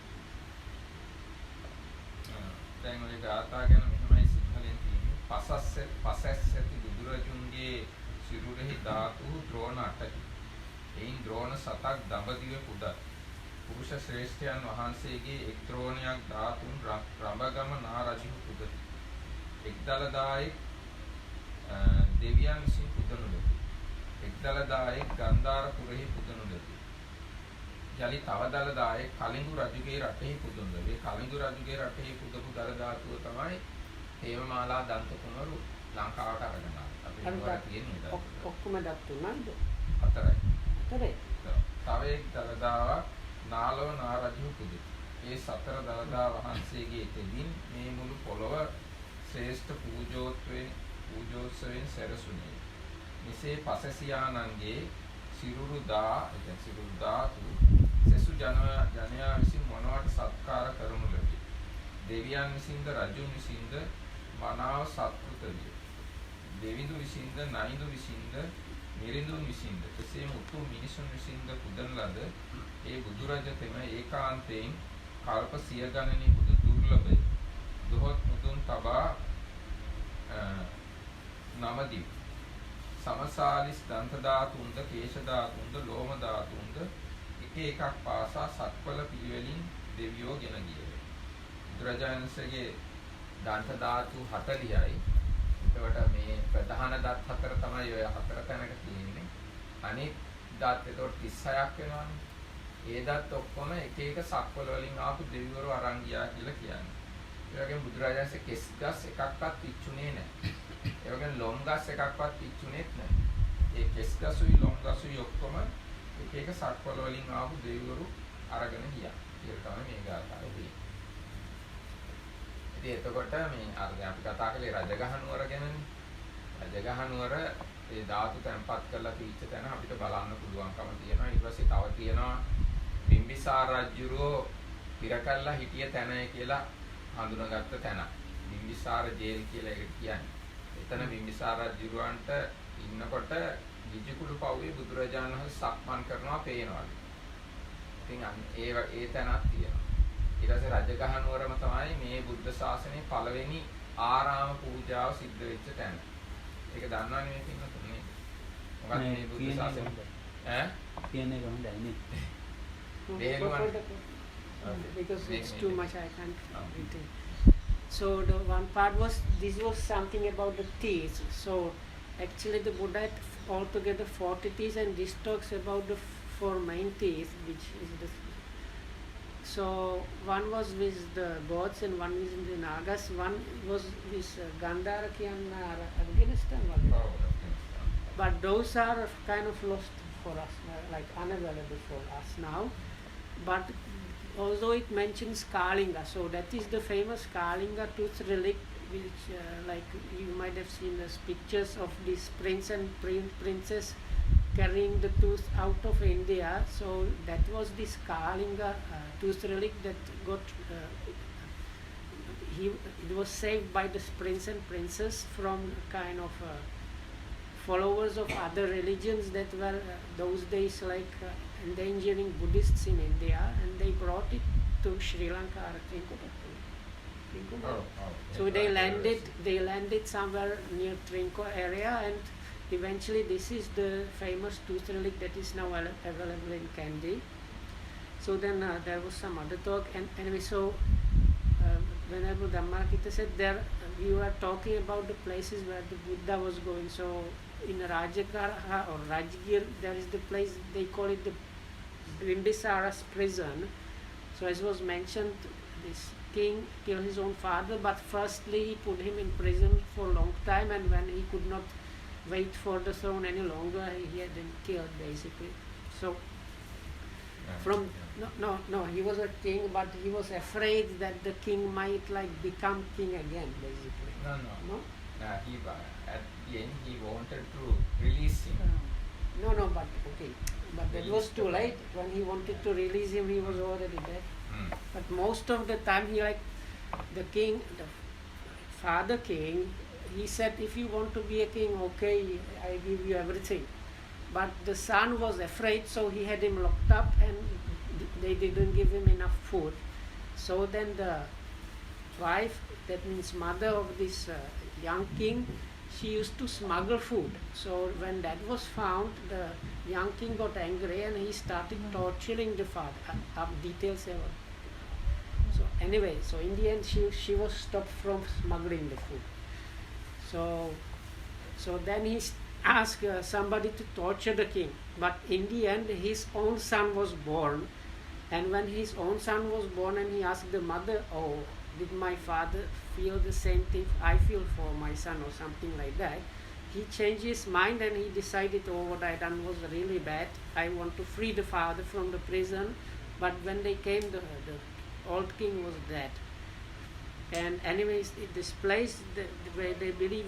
දැන් ඔය ගාථා ගැන මෙහෙමයි සිංහලෙන් තියෙන්නේ. පසස්සති බුදුරජුන්ගේ සිරුරෙහි ධාතු ද්‍රෝණ 8කි. එයින් ද්‍රෝණ 7ක් දඹදිව පුදත්. පුරුෂ ශ්‍රේෂ්ඨයන් වහන්සේගේ එක් ද්‍රෝණයක් ධාතුන් රඹගම නා රජු පුදති. එක් දලදායෙක් දෙවියන් විසින් පුදනු ලැබේ. එක් දලදායෙක් ගන්ධාර පුරෙහි පුදනු ලැබේ. යලි තව දලදායෙක් කලිඟු රජුගේ රටෙහි පුදනු ලැබේ. කලිඟු රජුගේ රටෙහි පුදපු දල ධාතුව තමයි හේමමාලා දන්ත කුමරු ලංකාවට අරගෙන ආවේ. අපි ඒවා කියන්නේ ඔක්කොම දත්තු නේද? 4යි. 4යි. තව එක් දලදාවක් නාලව නා රජු පුදති. ඒ සතර දලදා වහන්සේගේ තෙදින් මේ මුළු පොළොව ශ්‍රේෂ්ඨ පූජෝත්සවයෙන් සැරසුනේ. මෙසේ පසසියානන්ගේ සිරුරු ධාතු සෙසු ජනයා විසින් මොනවට සත්කාර කරනු ලැබේ. දෙවියන් විසින්ද රජුන් විසින්ද මනාව සත්කෘත විය. දෙවිඳු විසින්ද නයිඳු විසින්ද මිරිඳුන් විසින්ද එසේම උතුම් මිනිසුන් විසින්ද පුදන ලද ඒ බුදුරජතෙම ඒකාන්තයෙන් කල්ප සිය ගණනි බුදු දුර්ලභය දොහොත් මුදුන් තබා නමදිව් සමසාලිස් දන්ත ධාතුන්ද කේශ ධාතුන්ද ලෝම ධාතුන්ද එක එකක් පාසා සත්වල පිළිවෙලින් දෙවියෝ ගෙන ගියේය. බුදුරජාණන්සේගේ දන්ත ධාතු 40යි. එතකොට මේ ප්‍රධාන දත් හතර තමයි ඔය හතර තැනක තියෙන්නේ. අනිත් දත් එතකොට 36ක් වෙනවානේ. ඒ දත් ඔක්කොම එක එක සක්වල වලින් ආපු දෙවිවරු අරන් ගියා කියලා කියන්නේ. ඒ වගේම බුදුරජාණන්සේ කෙස් ගස් එකක්වත් පිච්චුනේ නැහැ. ඒ වගේම ලොම් ගස් එකක්වත් පිච්චුනේත් නැහැ. ඒ කෙස් ගසුයි ලොම් ගසුයි ඔක්කොම එක එක සක්වල වලින් ආපු දෙවිවරු අරගෙන ගියා. ඒක තමයි මේ ගාථාවේ තියෙන්නේ. ඉතින් එතකොට මේ අර දැන් අපි කතා කළේ රජගහ නුවර ගැනනේ. රජගහ නුවර ඒ ධාතු තැන්පත් කරලා තීච්ච තැන අපිට බලන්න පුළුවන්කම තියෙනවා. ඊට පස්සේ තව තියෙනවා බිම්බිසාර රජුරෝ පිර කළා හිටිය තැනයි කියලා හඳුනාගත්ත තැන. බිම්බිසාර ජේල් කියලා ඒකට කියන්නේ. එතන බිම්බිසාර රජුරවන්ට ඉන්නකොට විජිකුළු පවුවේ බුදුරජාණන් වහන්සේ සක්මන් කරනවා පේනවලු. ඉතින් ඒ තැනක් තියෙනවා. ඊට පස්සේ රජගහ නුවරම තමයි මේ බුද්ධ ශාසනයේ පළවෙනි ආරාම පූජාව සිද්ධ වෙච්ච තැන. ඒක දන්නවනේ මේ පින්නතුනේ. මොකක්ද මේ බුද්ධ ශාසනය? ඈ? කියන්නේ කොහොමද නේ? Because it's too much, I can't retain. So the one part was, this was something about the teeth. So actually the Buddha had altogether 40 teeth, and this talks about the 4 main teeth, which is the... So one was with the gods and one was in the Nagas, one was with Gandharaki and Afghanistan. But those are kind of lost for us, like unavailable for us now. But although it mentions Kalinga, so that is the famous Kalinga tooth relic, which like you might have seen the pictures of this prince and princess carrying the tooth out of India. So that was this Kalinga tooth relic that got it was saved by this prince and princess from kind of followers of other religions that were those days like endangering Buddhists in India, and they brought it to Sri Lanka. So they landed somewhere near Trinco area, and eventually this is the famous tooth relic that is now available in Kandy. So then there was some other talk, and anyway, so Venerable Dhammakita said there we were talking about the places where the Buddha was going. So in Rajagara or Rajgir, there is the place they call it the Bimbisara's prison. So as was mentioned, this king killed his own father, but firstly he put him in prison for a long time, and when he could not wait for the throne any longer, he had him killed basically. So he was a king, but he was afraid that the king might like become king again basically. No? At the end he wanted to release him. But okay. But that was too late. When he wanted to release him, he was already dead. But most of the time, he like the king, the father king, he said, if you want to be a king, okay, I give you everything. But the son was afraid, so he had him locked up, and they didn't give him enough food. So then the wife, that means mother of this young king, she used to smuggle food. So when that was found, the young king got angry and he started torturing the father. Details ever. So anyway, so in the end she was stopped from smuggling the food. So then he asked somebody to torture the king. But in the end, his own son was born. And when his own son was born and he asked the mother, oh, did my father feel the same thing I feel for my son or something like that, he changed his mind and he decided, oh, what I done was really bad. I want to free the father from the prison. But when they came, the old king was dead. And anyways, this place, where they believe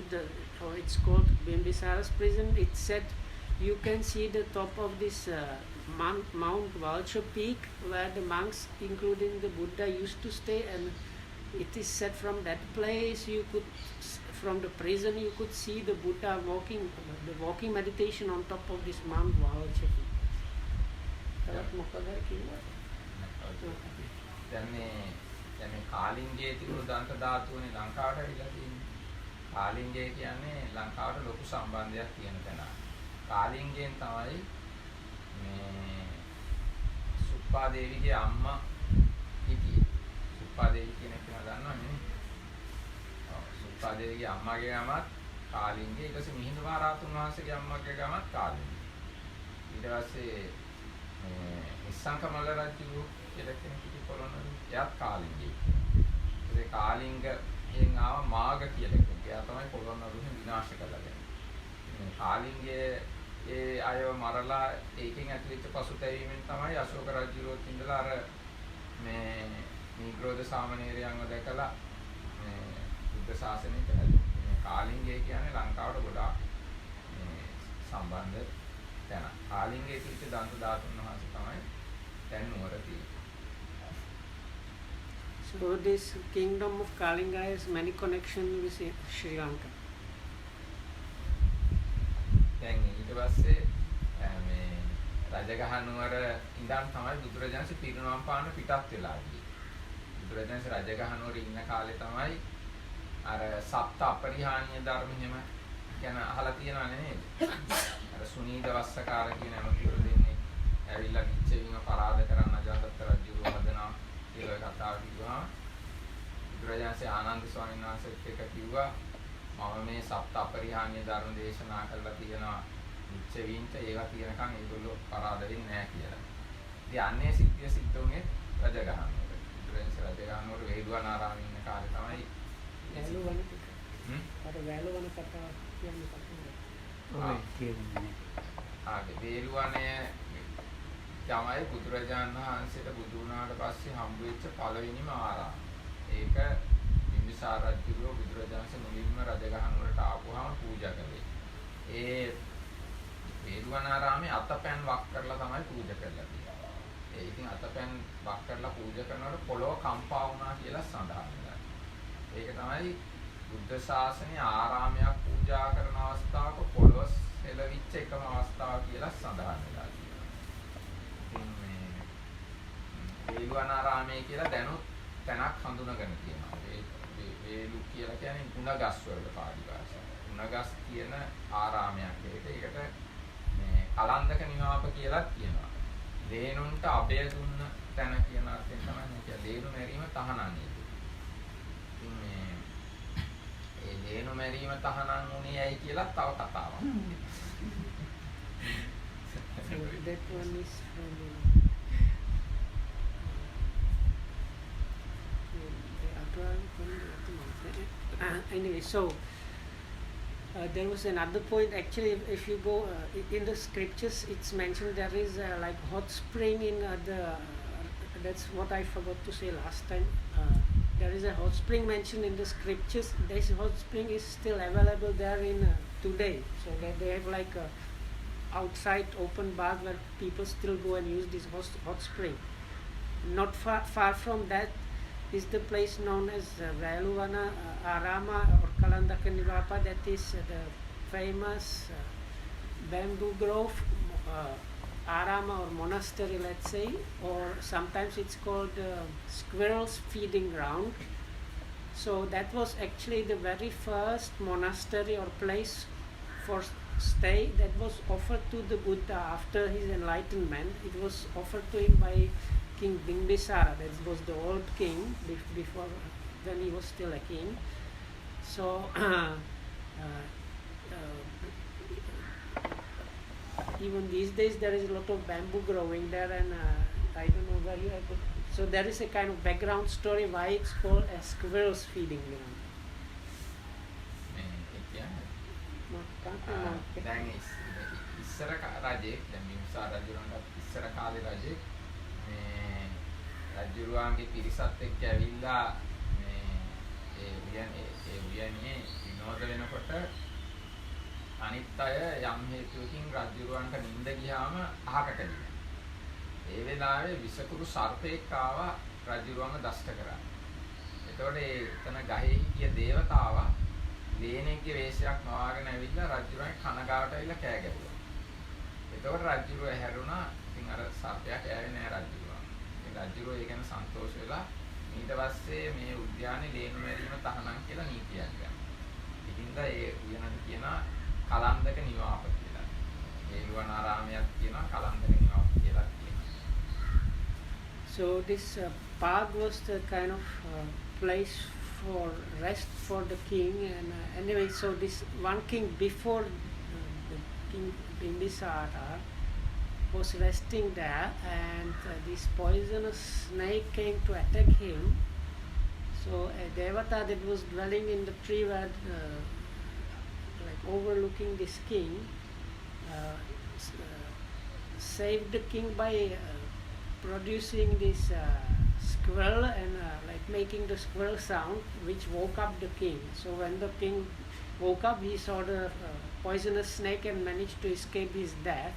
it's called Bimbisara's prison, it said you can see the top of this Mount Vulture Peak, where the monks, including the Buddha, used to stay, and it is said from that place you could from the prison you could see the Buddha walking, the walking meditation on top of this Mount Vahalchaki. දැන් මේ කාලිංගයේ තිබුණු දන්ත ධාතුවනේ ලංකාවට ඇවිල්ලා තියෙන්නේ. කාලිංගය කියන්නේ ලංකාවට ලොකු සම්බන්ධයක් තියෙන තැන. කාලිංගයෙන් තමයි මේ සුප්පාදේවිගේ අම්මා හිටියේ. සුප්පාදේවි කියන එක දන්නවනේ. සුප්පාදේවිගේ අම්මාගේ ගමත් කාලිංගය. ඊට පස්සේ මිහිඳු මහ රහතුන් වහන්සේගේ අම්මාගේ ගමත් කාලිංගය. ඊට පස්සේ ඉස්සංකමල්ල රජු කියලා කෙනෙක් හිටි පොළොන්නරු එයාත් කාලිංගය. ඒ කාලිංගයෙන් ආව මාග කියලා කෙනෙක්. එයා තමයි පොළොන්නරුන් විනාශ කළා දැන්. මේ කාලිංගයේ ඒ අයව මරලා ඒකෙන් ඇතිවෙච්ච පසුතැවීමෙන් තමයි අශෝක රජුරෝත් ඉඳලා අර මේ නිග්‍රෝධ සාමණේරයන්ව දැකලා මේ බුද්ධ ශාසනය පැහැදිලි. මේ කාලිංගය කියන්නේ ලංකාවට ගොඩාක් මේ සම්බන්ධ තැන. කාලිංගයේ තිබිච්ච දන්ත ධාතුන් වහන්සේ තමයි දැන් නුවර තියෙන්නේ. So this kingdom of Kalinga has many connections with Sri Lanka. දැන් ඊට පස්සේ මේ රජගහ නුවර ඉඳන් තමයි බුදුරජාණන් පිරිනවම් පාන පිටත් වෙලා ගියේ. බුදුරජාණන් රජගහ නුවර ඉන්න කාලේ තමයි අර සප්ත අපරිහානීය ධර්ම එහෙම කියන අහලා තියෙනව නේද? අර සුනීද වස්සකාර කියන අනුතුරු දෙන්නේ ඇවිල්ලා විච්චේවිම පරාද කරන්න අජාසත් රජුව හදනවා කියලා කතාව කිව්වා. බුදුරජාණන් ආනන්ද ස්වාමීන් වහන්සේත් එක කිව්වා මම මේ සප්ත අපරිහානීය ධර්ම දේශනා කරලා තියෙනවා විච්චේවින්ට ඒවා කියනකම් ඒගොල්ලෝ පරාද වෙන්නේ නැහැ කියලා. ඉතින් අන්නේ සිද්ධිය සිද්ධ වුණේ රජගහ නුවර. බුදුරජාණන් රජගහ නුවර වේළුවනාරාමේ ඉන්න කාලේ තමයි වැලුවන අර වැලුවන කතාව කියන්නේ ඔය කියන්නේ. වේළුවනේ තමයි බුදුරජාණන් වහන්සේට බුදු වුණාට පස්සේ හම්බ වෙච්ච පළවෙනිම ආරාම. ඒක බිම්බිසාර රජුගේ බුදුරජාණන් මුලින්ම රජගහ නුවරට ආපුවාම පූජා කළේ. ඒ වේළුවනාරාමේ අතපැන් වක් කරලා තමයි පූජා කරලා තියෙන්නේ. ඒ ඉතින් අතපැන් වක් කරලා පූජා කරනකොට පොළොව කම්පා වුණා කියලා සඳහන් වෙනවා. ඒක තමයි බුද්ධ ශාසනයේ ආරාමයක් පූජා කරන අවස්ථාවක පොළොව සෙලවිච්ච එකම අවස්ථාව කියලා සඳහන් වෙලා තියෙනවා. ඉතින් මේ වේළුවනාරාමයේ කියලා දැනුත් තැනක් හඳුනගෙන තියෙනවා. වේලු කියලා කියන්නේ ගුණගස් වල පාලි භාෂාව. ගුණගස් කියන ආරාමයක්. ඒකට මේ කලන්දක නිවාප කියලා කියනවා. ලේනුන්ට අබය දුන්න තැන කියන අර්ථයෙන් තමයි මේ කියන්නේ. ලේනු මැරීම තහනන්නේ. ඉතින් මේ ඒ ලේනු මැරීම තහනම් වුණේ ඇයි කියලා තව කතාවක්. So that one is from anyway, so there was another point. Actually, if you go in the scriptures, it's mentioned there is like hot spring in that's what I forgot to say last time. There is a hot spring mentioned in the scriptures. This hot spring is still available there in today. So they have like a outside open bath where people still go and use this hot spring. Not far from that is the place known as Veluvana Arama or Kalandaka Nivapa. That is the famous bamboo grove Arama or monastery, let's say, or sometimes it's called squirrels feeding ground. So that was actually the very first monastery or place for stay that was offered to the Buddha after his enlightenment. It was offered to him by King Bimbisara. That was the old king before when he was still a king. So even these days there is a lot of bamboo growing there, and I don't know where you have it. So there is a kind of background story why it's called a squirrels feeding ground. දැන් ඉස්සර රජෙක් දැන් බිම්බිසාර රජුණන්ට ඉස්සර කාලේ රජෙක් මේ රජුරුවන්ගේ පිරිසත් එක්ක ඇවිල්ලා මේ ඒ උයනේ විනෝද වෙනකොට අනිත් අය යම් හේතුවකින් රජුරුවන්ට නිින්ද ගියාම අහකට ගියා. ඒ වෙලාවේ විසකුරු සර්පෙක් ආවා රජුරුවන්ව දෂ්ට කරා. එතකොට ඒ එතන ගහේ හිටිය දේවතාවා ලේනෙක්ගේ වේශයක් මවාගෙන ඇවිල්ලා රජුරන් කනගාවට ඇවිල්ලා කෑ ගැහුවා. එතකොට රජුරෝ ඇහැරුණා. ඉතින් අර සර්පයා කෑවේ නෑ රජුරෝ. ඉතින් රජුරෝ ඒ ගැන සන්තෝෂ වෙලා ඊට පස්සේ මේ උද්‍යානයේ ලේනු මැරීම තහනම් කියලා නීතියක් ගන්නවා. ඉතින්ද ඒ උයනට කියනවා කලන්දක නිවාප කියලා. ඒ රුවනාරාමයක් කියනවා කලන්දක නිවාප කියලා කියනවා. So this park was the kind of place for rest for the king, and anyway, so this one king before the king Bimbisara was resting there, and this poisonous snake came to attack him. So a devata that was dwelling in the tree where like overlooking this king saved the king by producing this squirrel and like making the squirrel sound, which woke up the king. So when the king woke up, he saw the poisonous snake and managed to escape his death.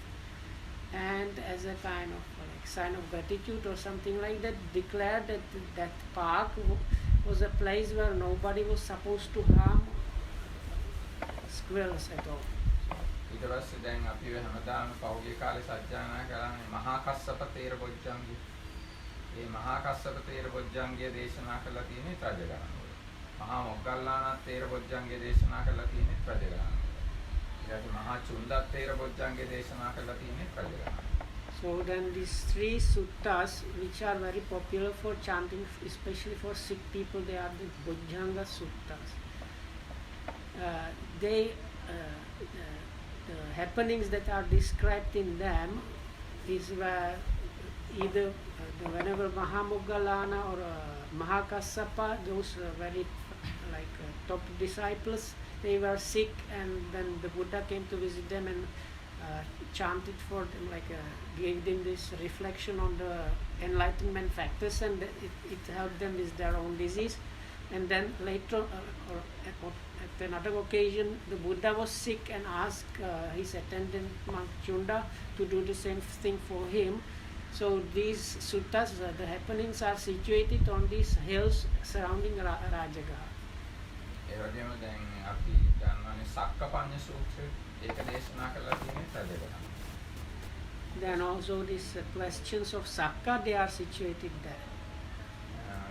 And as a kind of like sign of gratitude or something like that, declared that that park was a place where nobody was supposed to harm squirrels at all. ඊට පස්සේ දැන් අපි හැමදාම පෞගේ කාලේ සත්‍යයනා කරන්නේ මහා කස්සප තේර බොජ්ජංගය. මේ මහා කස්සප තේර බොජ්ජංගය දේශනා කළා තියෙන්නේ රජගහනුවර. මහා මොග්ගල්ලානත් තේර බොජ්ජංගය දේශනා කළා තියෙන්නේ රජගහනුවර. ඊට මහා චුන්දත් තේර බොජ්ජංගය දේශනා කළා තියෙන්නේ රජගහනුවර. So then these three suttas, which are very popular for chanting, especially for sick people, they are the Bojjhanga suttas. The happenings that are described in them is where either whenever Mahamoggallana or Mahakassapa, those very like top disciples, they were sick, and then the Buddha came to visit them and chanted for them, like gave them this reflection on the enlightenment factors, and it helped them with their own disease. And then later, or at another occasion, the Buddha was sick and asked his attendant monk Chunda to do the same thing for him. So these suttas, the happenings are situated on these hills surrounding Rajagaha. ඒ වගේම දැන් අපි දන්නවනේ සක්කපඤ්ඤ සූත්‍රය ඒක දේශනා කළා තියෙන්නේ රජගහනුවර. Then also these questions of Sakka, they are situated there.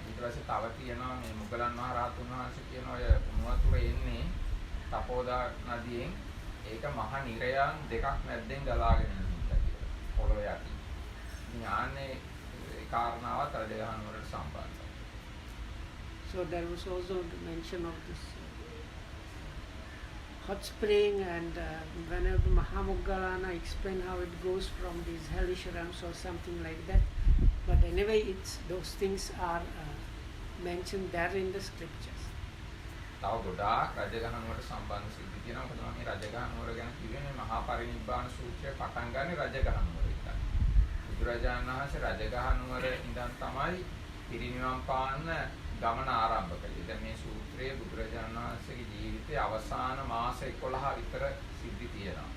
ඊට පස්සේ තව තියෙනවා මේ මුගලන් මහ රහතුන් වහන්සේ කියන ඔය උණුවතුර එන්නේ තපෝදා නදියෙන් ඒක මහ නිරයන් දෙකක් මැද්දෙන් ගලාගෙන ඉන්නවා කියලා. පොළොව යටි. ඉතින් ආන්නේ ඒ කාරණාවත් රජගහනුවරට සම්බන්ධයි. So there was also the mention of this hot spring, and whenever Mahamoggallana explained how it goes from these hellish realms or something like that. But anyway, those things are mentioned there in the scriptures. තව ගොඩාක් රජගහනුවරට සම්බන්ධ සිද්ධි තියෙනවා. මොකද මම මේ රජගහනුවර ගැන කිව්වේ මේ මහාපරිනිබ්බාන සූත්‍රය පටන් ගන්නේ රජගහනුවර ඉඳන්. බුදුරජාණන් වහන්සේ රජගහනුවර ඉඳන් තමයි පිරිනිවන් පාන්න ගමන ආරම්භ කළේ. දැන් මේ සූත්‍රයේ බුදුරජාණන් වහන්සේගේ ජීවිතයේ අවසාන මාස 11 විතර සිද්ධි තියෙනවා.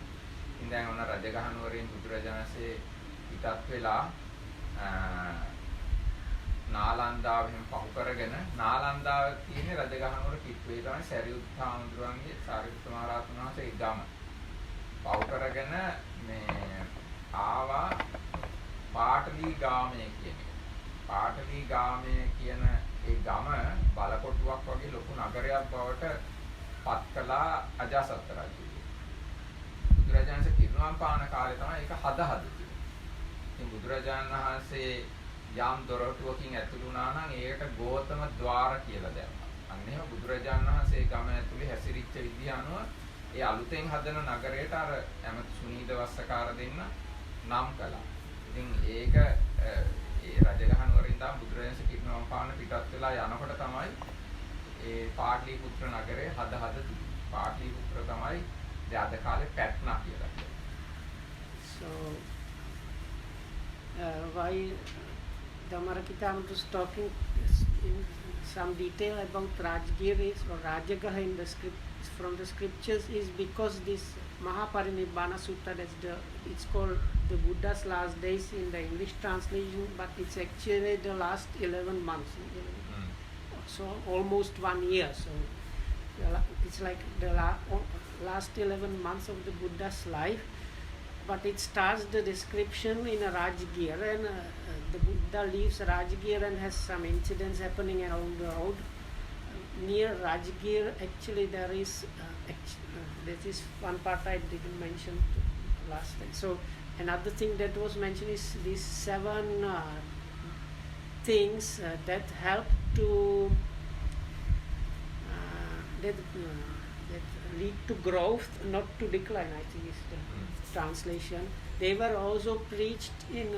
ඉතින් දැන් ඔන්න රජගහනුවරින් බුදුරජාණන් වහන්සේ පිටත් වෙලා නාලන්දාවෙන් පහු කරගෙන නාලන්දාව තියෙන රජගහනුවර කිට්ටුවේ තමයි සරියුත් හාමුදුරන්ගේ සාරිපුත්ත මහ රහතන් වහන්සේගේ ගම. පහු කරගෙන මේ ආවා පාටලී ගාමයේ කියන එක. පාටලී ගාමයේ කියන ඒ ගම බලකොටුවක් වගේ ලොකු නගරයක් බවට පත් කළා අජාසත් රජු. බුදුරජාණන් වහන්සේ පිරිනිවන් පාන කාලේ තමයි ඒක හදන්නේ. ඉතින් බුදුරජාණන් වහන්සේ යම් දොරටුවකින් ඇතුළු වුණා නම් ඒකට ගෝතම ద్వාර කියලා දැම්මා. අන්න එහෙම බුදුරජාණන් වහන්සේ ගම ඇතුලේ හැසිරිච්ච විදිහ අනුව ඒ අලුතෙන් හදන නගරයට අර ඇමති සුනීද වස්සකාර දෙන්න නම් කළා. ඉතින් ඒක ඒ රජගහනුවරින් ඉඳන් බුදුරජාණන් වහන්සේ පිරිනිවන් පාන පිටත් වෙලා යනකොට තමයි ඒ පාටලිපුත්‍ර නගරය හද තිබුණේ. පාටලිපුත්‍ර තමයි අද කාලේ පැට්නා කියලා කියන්නේ. So why Dhammarakitama was talking in some detail about Rajgiri or Rajagaha in the from the scriptures is because this Mahaparinibbana Sutta, it's called the Buddha's last days in the English translation, but it's actually the last 11 months. So almost 1 year. So it's like the last 11 months of the Buddha's life, but it starts the description in a Rajgir, and the Buddha leaves Rajgir and has some incidents happening around the road. Near Rajgir, actually there is one part I didn't mention last time. So another thing that was mentioned is these 7 things that help to that lead to growth, not to decline, I think is the translation. They were also preached in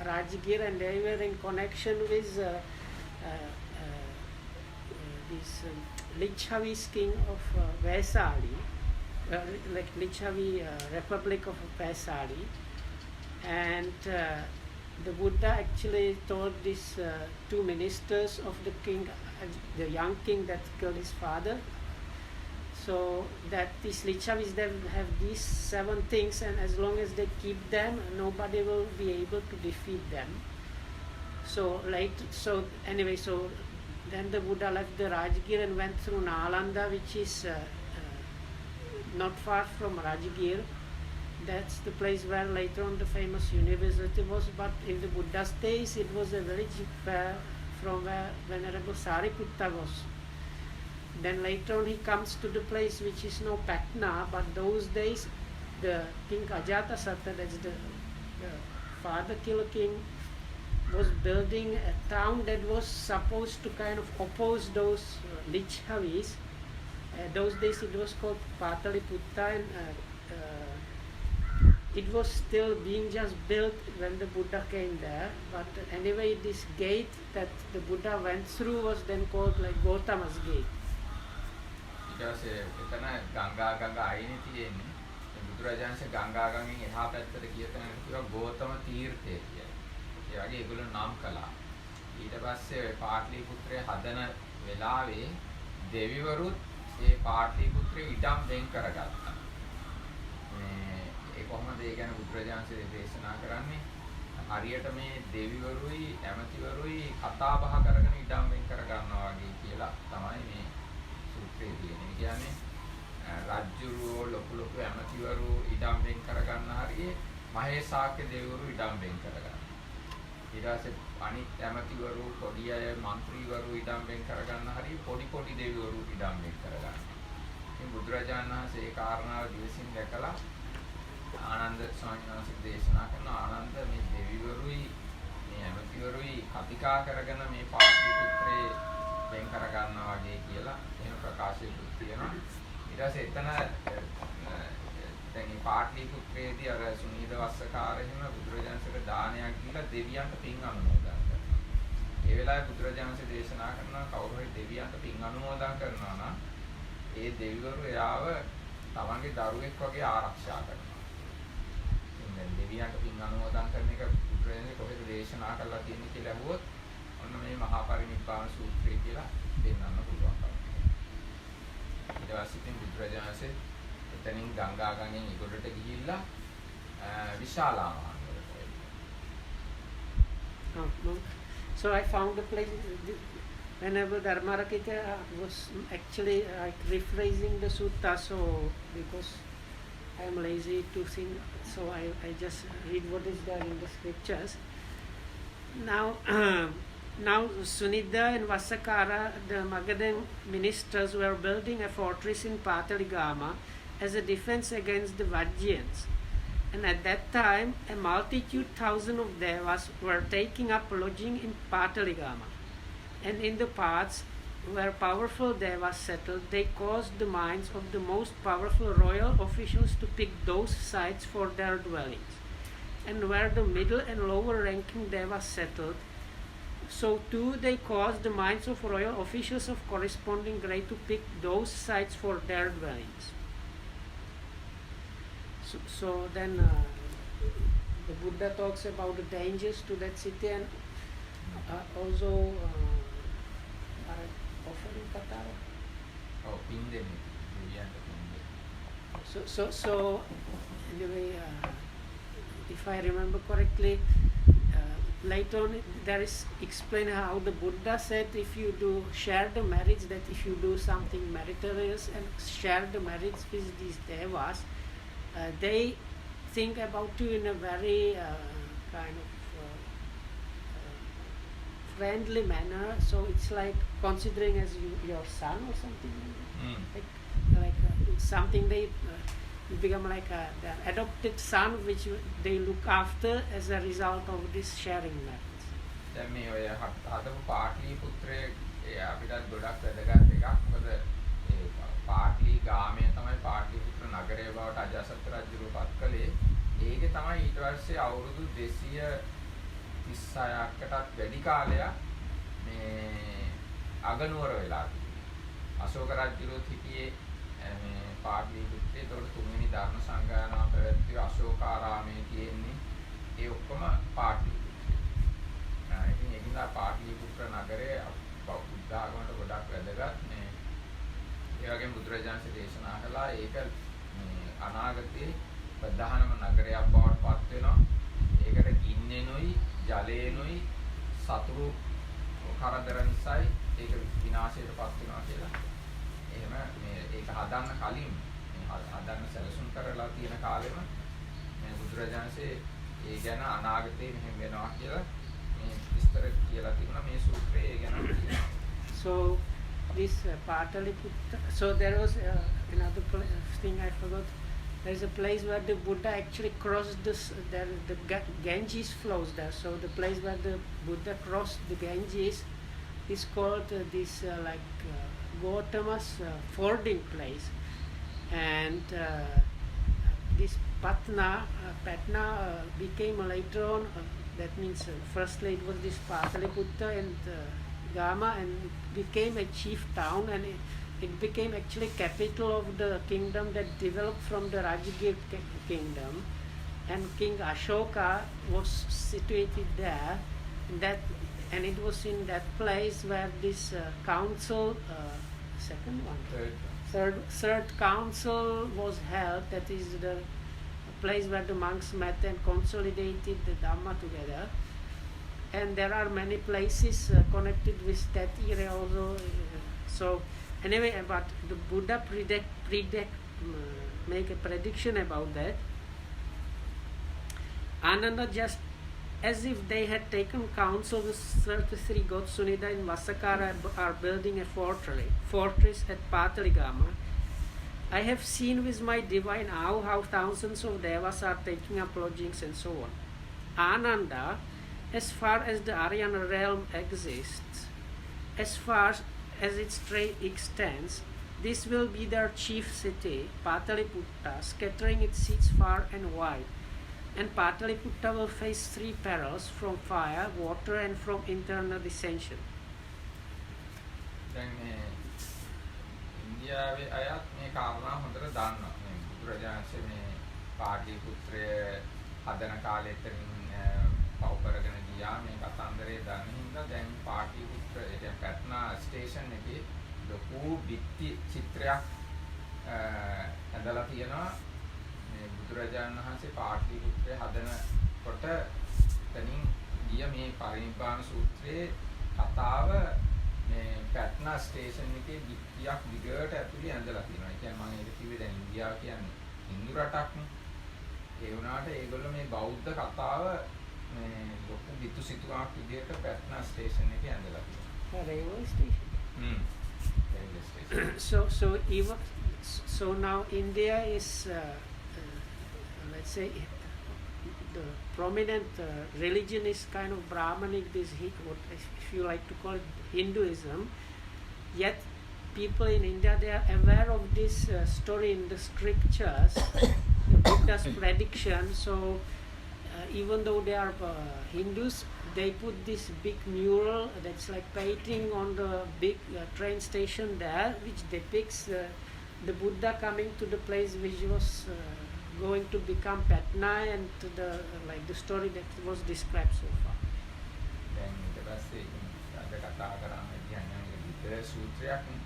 Rajgir, and they were in connection with this Lichavi's king of Vaisali, like Lichavi Republic of Vaisali. And the Buddha actually told these 2 ministers of the king, the young king that killed his father, so that these Lichavis they have these 7 things, and as long as they keep them, nobody will be able to defeat them. So then the Buddha left the Rajgir and went through Nalanda, which is not far from Rajgir. That's the place where later on the famous university was, but in the Buddha's days it was a village from where Venerable Sariputta was. Then later on he comes to the place which is now Patna, but those days the king Ajatasattu, that's the father killer king, was building a town that was supposed to kind of oppose those Lichavis. Those days it was called Pataliputta, and it was still being just built when the Buddha came there. But anyway, this gate that the Buddha went through was then called like Gautama's gate. ඊට එතන ගංගා අයිනේ තියෙන්නේ. බුදුරජාණන්සේ ගංගා ගඟෙන් එහා පැත්තට ගිය තැන කිව්වා ගෞතම තීර්ථය කියලා. ඒ වගේ ඒගොල්ලෝ නම් කළා. ඊට පස්සේ පාටලිපුත්‍රය හදන වෙලාවේ දෙවිවරුත් ඒ පාටලිපුත්‍රය ඉඩම් වෙන් කරගත්තා. ඒ කොහොමද ඒ ගැන බුදුරජාණන්සේ දේශනා කරන්නේ? හරියට මේ දෙවිවරුයි ඇමතිවරුයි කතා බහ කරගෙන ඉඩම් වෙන් කරගන්නවා වගේ කියලා තමයි මේ සූත්‍රයේ තියෙන්නේ. කියන්නේ රාජ්‍යරුවෝ ලොකු ඇමතිවරු ඉඩම් වෙන් කරගන්න හරියේ මහේසාක්‍ය දෙවිවරු ඉඩම් වෙන් කරගන්න. ඊට පස්සේ අනිත් ඇමතිවරු පොඩි අය മന്ത്രിවරු ඉඩම් වෙන් කරගන්න හරියේ පොඩි දෙවිවරු ඉඩම් වෙන් කරගන්න. ඉතින් බුදුරජාණන් වහන්සේ ඒ කාරණාව දිවසින් දැකලා ආනන්ද ස්වාමීන් වහන්සේ දේශනා කරන ආනන්ද මේ දෙවිවරුයි මේ ඇමතිවරුයි කතිකා කරගෙන මේ පාටලිපුත්‍රේ වෙන් කරගන්නවා වගේ කියලා එහෙම ප්‍රකාශයක් තියෙනවා. ඊට පස්සේ එතන දැන් මේ පාටලිපුත්‍රයේදී අර සුනීද වස්සකාර එහෙම බුදුරජාණන්සේට දානයක් දීලා දෙවියන්ට පින් අනුමෝදන් කරනවා. ඒ වෙලාවේ බුදුරජාණන්සේ දේශනා කරනවා කවුරු හරි දෙවියන්ට පින් අනුමෝදන් කරනවා නම් ඒ දෙවිවරු එයාව තමන්ගේ දරුවෙක් වගේ ආරක්ෂා කරනවා. ඉතින් දෙවියන්ට පින් අනුමෝදන් කරන එක බුදුරජාණන්සේ කොහෙද දේශනා කරලා තියෙන්නේ කියලා අහුවොත් ඔන්න මේ මහාපරිනිබ්බාන සූත්‍රය කියලා දෙන්නන්න පුළුවන්. ඊට පස්සේ ඉතින් බුදුරජාණන්සේ එතනින් ගංගා ගඟෙන් ඉගොඩට ගිහිල්ලා විශාලාමාන වලට. So I found the place whenever Dharmarakita was actually rephrasing the sutta, so because I am lazy to sing, so I just read what is there in the scriptures. Now Sunida and Vassakara, the Magadhan ministers, were building a fortress in Pataligama as a defense against the Vajjayans. And at that time, a multitude, 1,000 of devas were taking up lodging in Pataligama. And in the parts where powerful devas settled, they caused the minds of the most powerful royal officials to pick those sites for their dwellings. And where the middle and lower ranking devas settled, so too they caused the minds of royal officials of corresponding grade to pick those sites for their dwellings. So then the Buddha talks about the dangers to that city, and also offering katara. Oh, pinde. So anyway, if I remember correctly, later on there is explain how the Buddha said if you do share the marriage, that if you do something meritorious and share the marriage with these devas, they think about you in a very kind of friendly manner. So it's like considering as your son or something, like something they you become like the adopted son which they look after as a result of this sharing marriage. දැන් මේ ඔය හදපු පාටලිපුත්‍රයේ අපිටත් ගොඩක් වැදගත් එකක්. මොකද ඒ පාටලි ගාමය තමයි පාටලිපුත්‍ර නගරය බවට අජාසත් රජුව පත් කළේ. ඒකේ තමයි ඊට පස්සේ අවුරුදු 236කටත් වැඩි කාලයක් මේ අගනුවර වෙලා තිබුණා. අශෝක රජුත් හිටියේ මේ පාටලිපුත්‍රයේ. ඒතකොට තුන්වෙනි ධර්ම සංගායනාව පැවැත්වුවේ අශෝකාරාමයේ තියෙන්නේ. ඒ ඔක්කොම පාටලිපුත්‍රය. ඉතින් ඒකින්ද පාටලිපුත්‍ර නගරය බුද්ධ ආගමට ගොඩක් වැදගත්. මේ ඒ වගේම බුදුරජාණන් දේශනා කළා ඒක මේ අනාගතයේ ප්‍රධානම නගරයක් බවට පත් වෙනවා. ඒකට ගින්නෙනුයි ජලයෙනුයි සතුරු කරදර නිසායි ඒක විනාශයට පත් වෙනවා කියලා. එහෙම මේ ඒක හදන්න කලින් මේ හදන්න සැලසුම් කරලා තියෙන කාලෙම මේ බුදුරජාණන්සේ ඒ ගැන අනාගතේ මෙහෙම වෙනවා කියලා මේ විස්තර කියලා තිබුණා මේ සූත්‍රයේ ඒ ගැන කියනවා. So this Pataliputta, so there was another thing I forgot. There is a place where the Buddha actually crossed this. The Ganges flows there. So the place where the Buddha crossed the Ganges is called Gautama's fording place. And this Patna became later on. That means firstly it was this Pataliputta and Gama, and it became a chief town, and it became actually capital of the kingdom that developed from the Rajagir kingdom, and King Ashoka was situated there. And it was in that place where this council, third council was held. That is the place where the monks met and consolidated the Dhamma together. And there are many places connected with that area also. So anyway, but the Buddha make a prediction about that. Ananda, just as if they had taken counsel, the 33 gods Sunida in Vasakara are building a fortress at Pataligama. I have seen with my divine eye how thousands of devas are taking up lodgings and so on. Ananda, as far as the Aryan realm exists, as far as its trade extends, this will be their chief city, Pataliputta, scattering its seeds far and wide. And Pataliputta will face 3 perils from fire, water, and from internal dissension. දැන් මේ ඉන්දියාවේ අයත් මේ කාරණා හොඳට දන්නවා. මේ බුදුරජාණන්සේ මේ පාටලිපුත්‍රය හදන කාලේ එතනින් පව කරගෙන ගියා. මේ කතන්දරේ දන්න හින්දා දැන් පාටලිපුත්‍ර ඒ කියන්නේ පැට්නා ස්ටේෂන් එකේ ලොකු බිත්ති චිත්‍රයක් ඇඳලා තියෙනවා. මේ බුදුරජාණන් වහන්සේ පාටලිපුත්‍රය හදනකොට එතනින් ගිය මේ පරිනිබ්බාන සූත්‍රයේ කතාව මේ පැට්නා ස්ටේෂන් එකේ බිත්තියක් දිගට ඇතුලේ ඇඳලා තියෙනවා. ඒ කියන්නේ මම ඒක කිව්වේ දැන් ඉන්දියාව කියන්නේ හින්දු රටක්නේ. ඒ වුණාට ඒගොල්ලෝ මේ බෞද්ධ කතාව මේ ලොකු බිත්තු සිතුවමක් විදිහට පැට්නා ස්ටේෂන් එකේ ඇඳලා තියෙනවා. Railway station. Railway station. So now India is let's say the prominent religion is kind of Brahmanic, this what if you like to call it Hinduism. Yet people in India, they are aware of this story in the scriptures, the Buddha's prediction. So even though they are Hindus, they put this big mural that's like painting on the big train station there, which depicts the Buddha coming to the place which was going to become Patna, and to the the story that was described so far. දැන් ඊට පස්සේ අද කතා කරන්නේ කියන්නේ විතර සූත්‍රයක් නේ.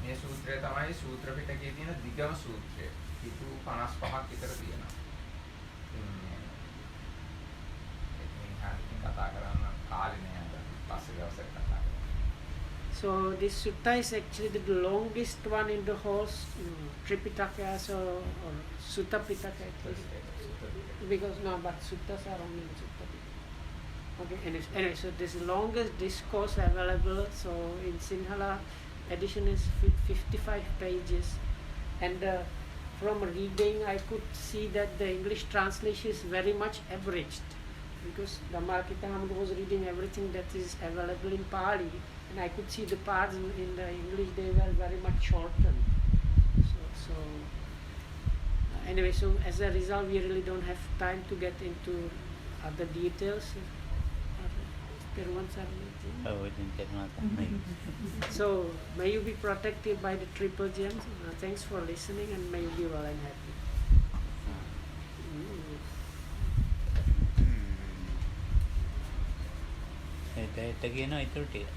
මේ සූත්‍රය තමයි සූත්‍ර පිටකයේ තියෙන දිගම සූත්‍රය. පිටු 55ක් විතර තියෙනවා. ඉතින් කතා කරන්න So this sutta is actually the longest one in the whole Tripitaka, so, or Sutta Pitaka actually. Because no, but suttas are only in Sutta Pitaka. Okay, anyway, so this longest discourse available, so in Sinhala edition is 55 pages, and from reading I could see that the English translation is very much abridged, because Dhammarakita was reading everything that is available in Pali, and I could see the parts in the English, they were very much shortened. So anyway, so as a result, we really don't have time to get into other details. So may you be protected by the triple gems. Thanks for listening, and may you be well and happy. ඒට කියනවා ඉතුරු ටික